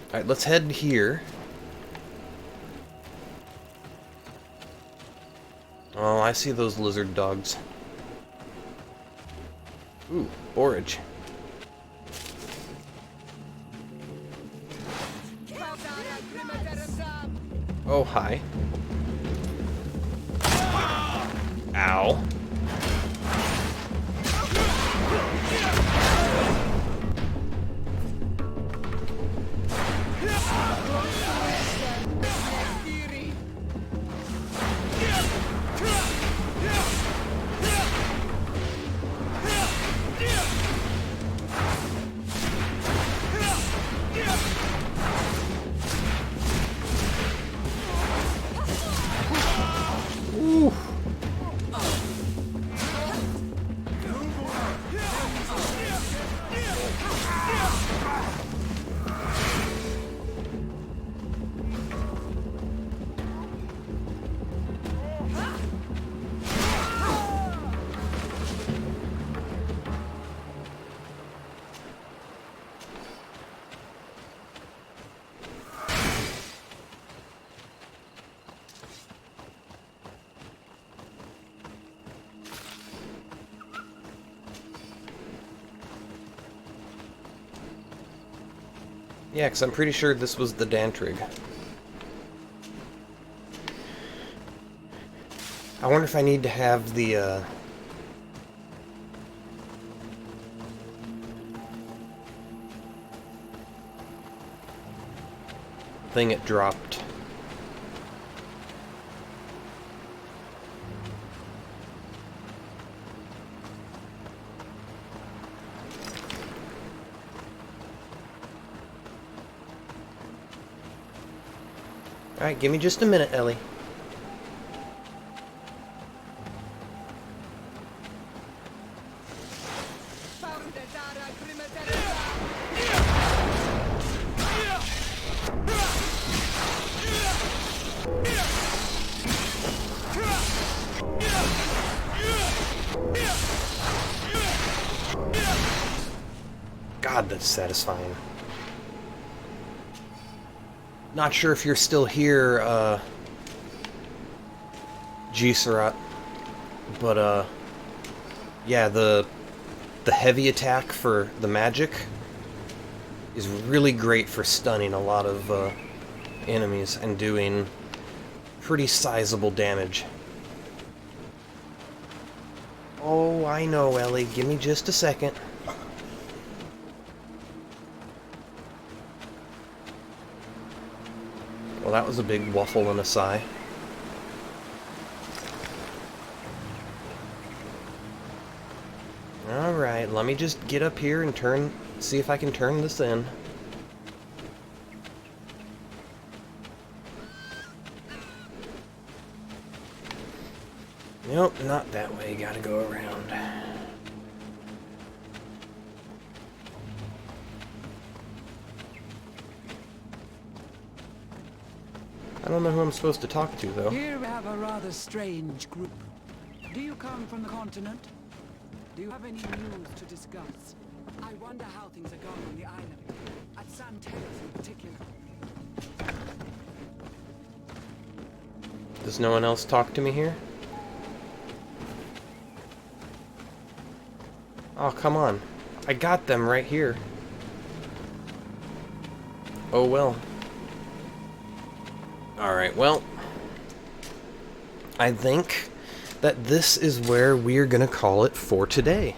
Alright, let's head here. Oh, I see those lizard dogs. Ooh, borage. Oh, hi. Ow. Yeah, because I'm pretty sure this was the Dantrig. I wonder if I need to have the, thing it dropped. Alright, give me just a minute, Ellie. God, that's satisfying. Not sure if you're still here, G-Surat, but, yeah, the heavy attack for the magic is really great for stunning a lot of, enemies and doing pretty sizable damage. Oh, I know, Ellie. Give me just a second. Well, that was a big waffle and a sigh. Alright, let me just get up here and see if I can turn this in. Nope, not that way. Gotta go around. I don't know who I'm supposed to talk to, though. Here we have a rather strange group. Do you come from the continent? Do you have any news to discuss? I wonder how things are going on the island. At San Teres in particular. Does no one else talk to me here? Oh, come on. I got them right here. Oh, well. Alright, well, I think that this is where we're gonna call it for today.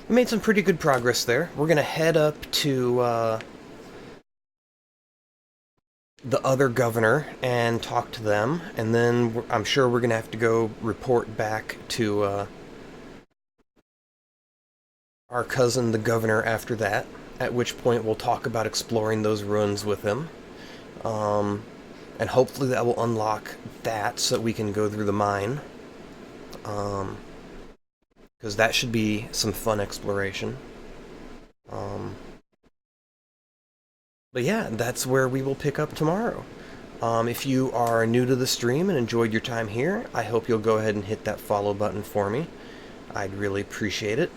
We made some pretty good progress there. We're gonna head up to the other governor and talk to them, and then I'm sure we're gonna have to go report back to our cousin, the governor, after that. At which point we'll talk about exploring those ruins with him. And hopefully that will unlock that so that we can go through the mine. Because that should be some fun exploration. But yeah, that's where we will pick up tomorrow. If you are new to the stream and enjoyed your time here, I hope you'll go ahead and hit that follow button for me. I'd really appreciate it.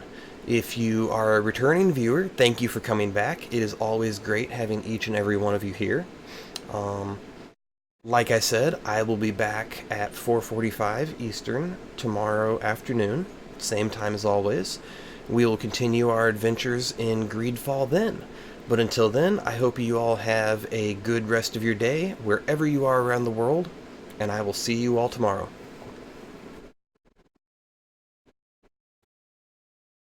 If you are a returning viewer, thank you for coming back. It is always great having each and every one of you here. Like I said, I will be back at 4:45 Eastern tomorrow afternoon, same time as always. We will continue our adventures in Greedfall then. But until then, I hope you all have a good rest of your day, wherever you are around the world, and I will see you all tomorrow.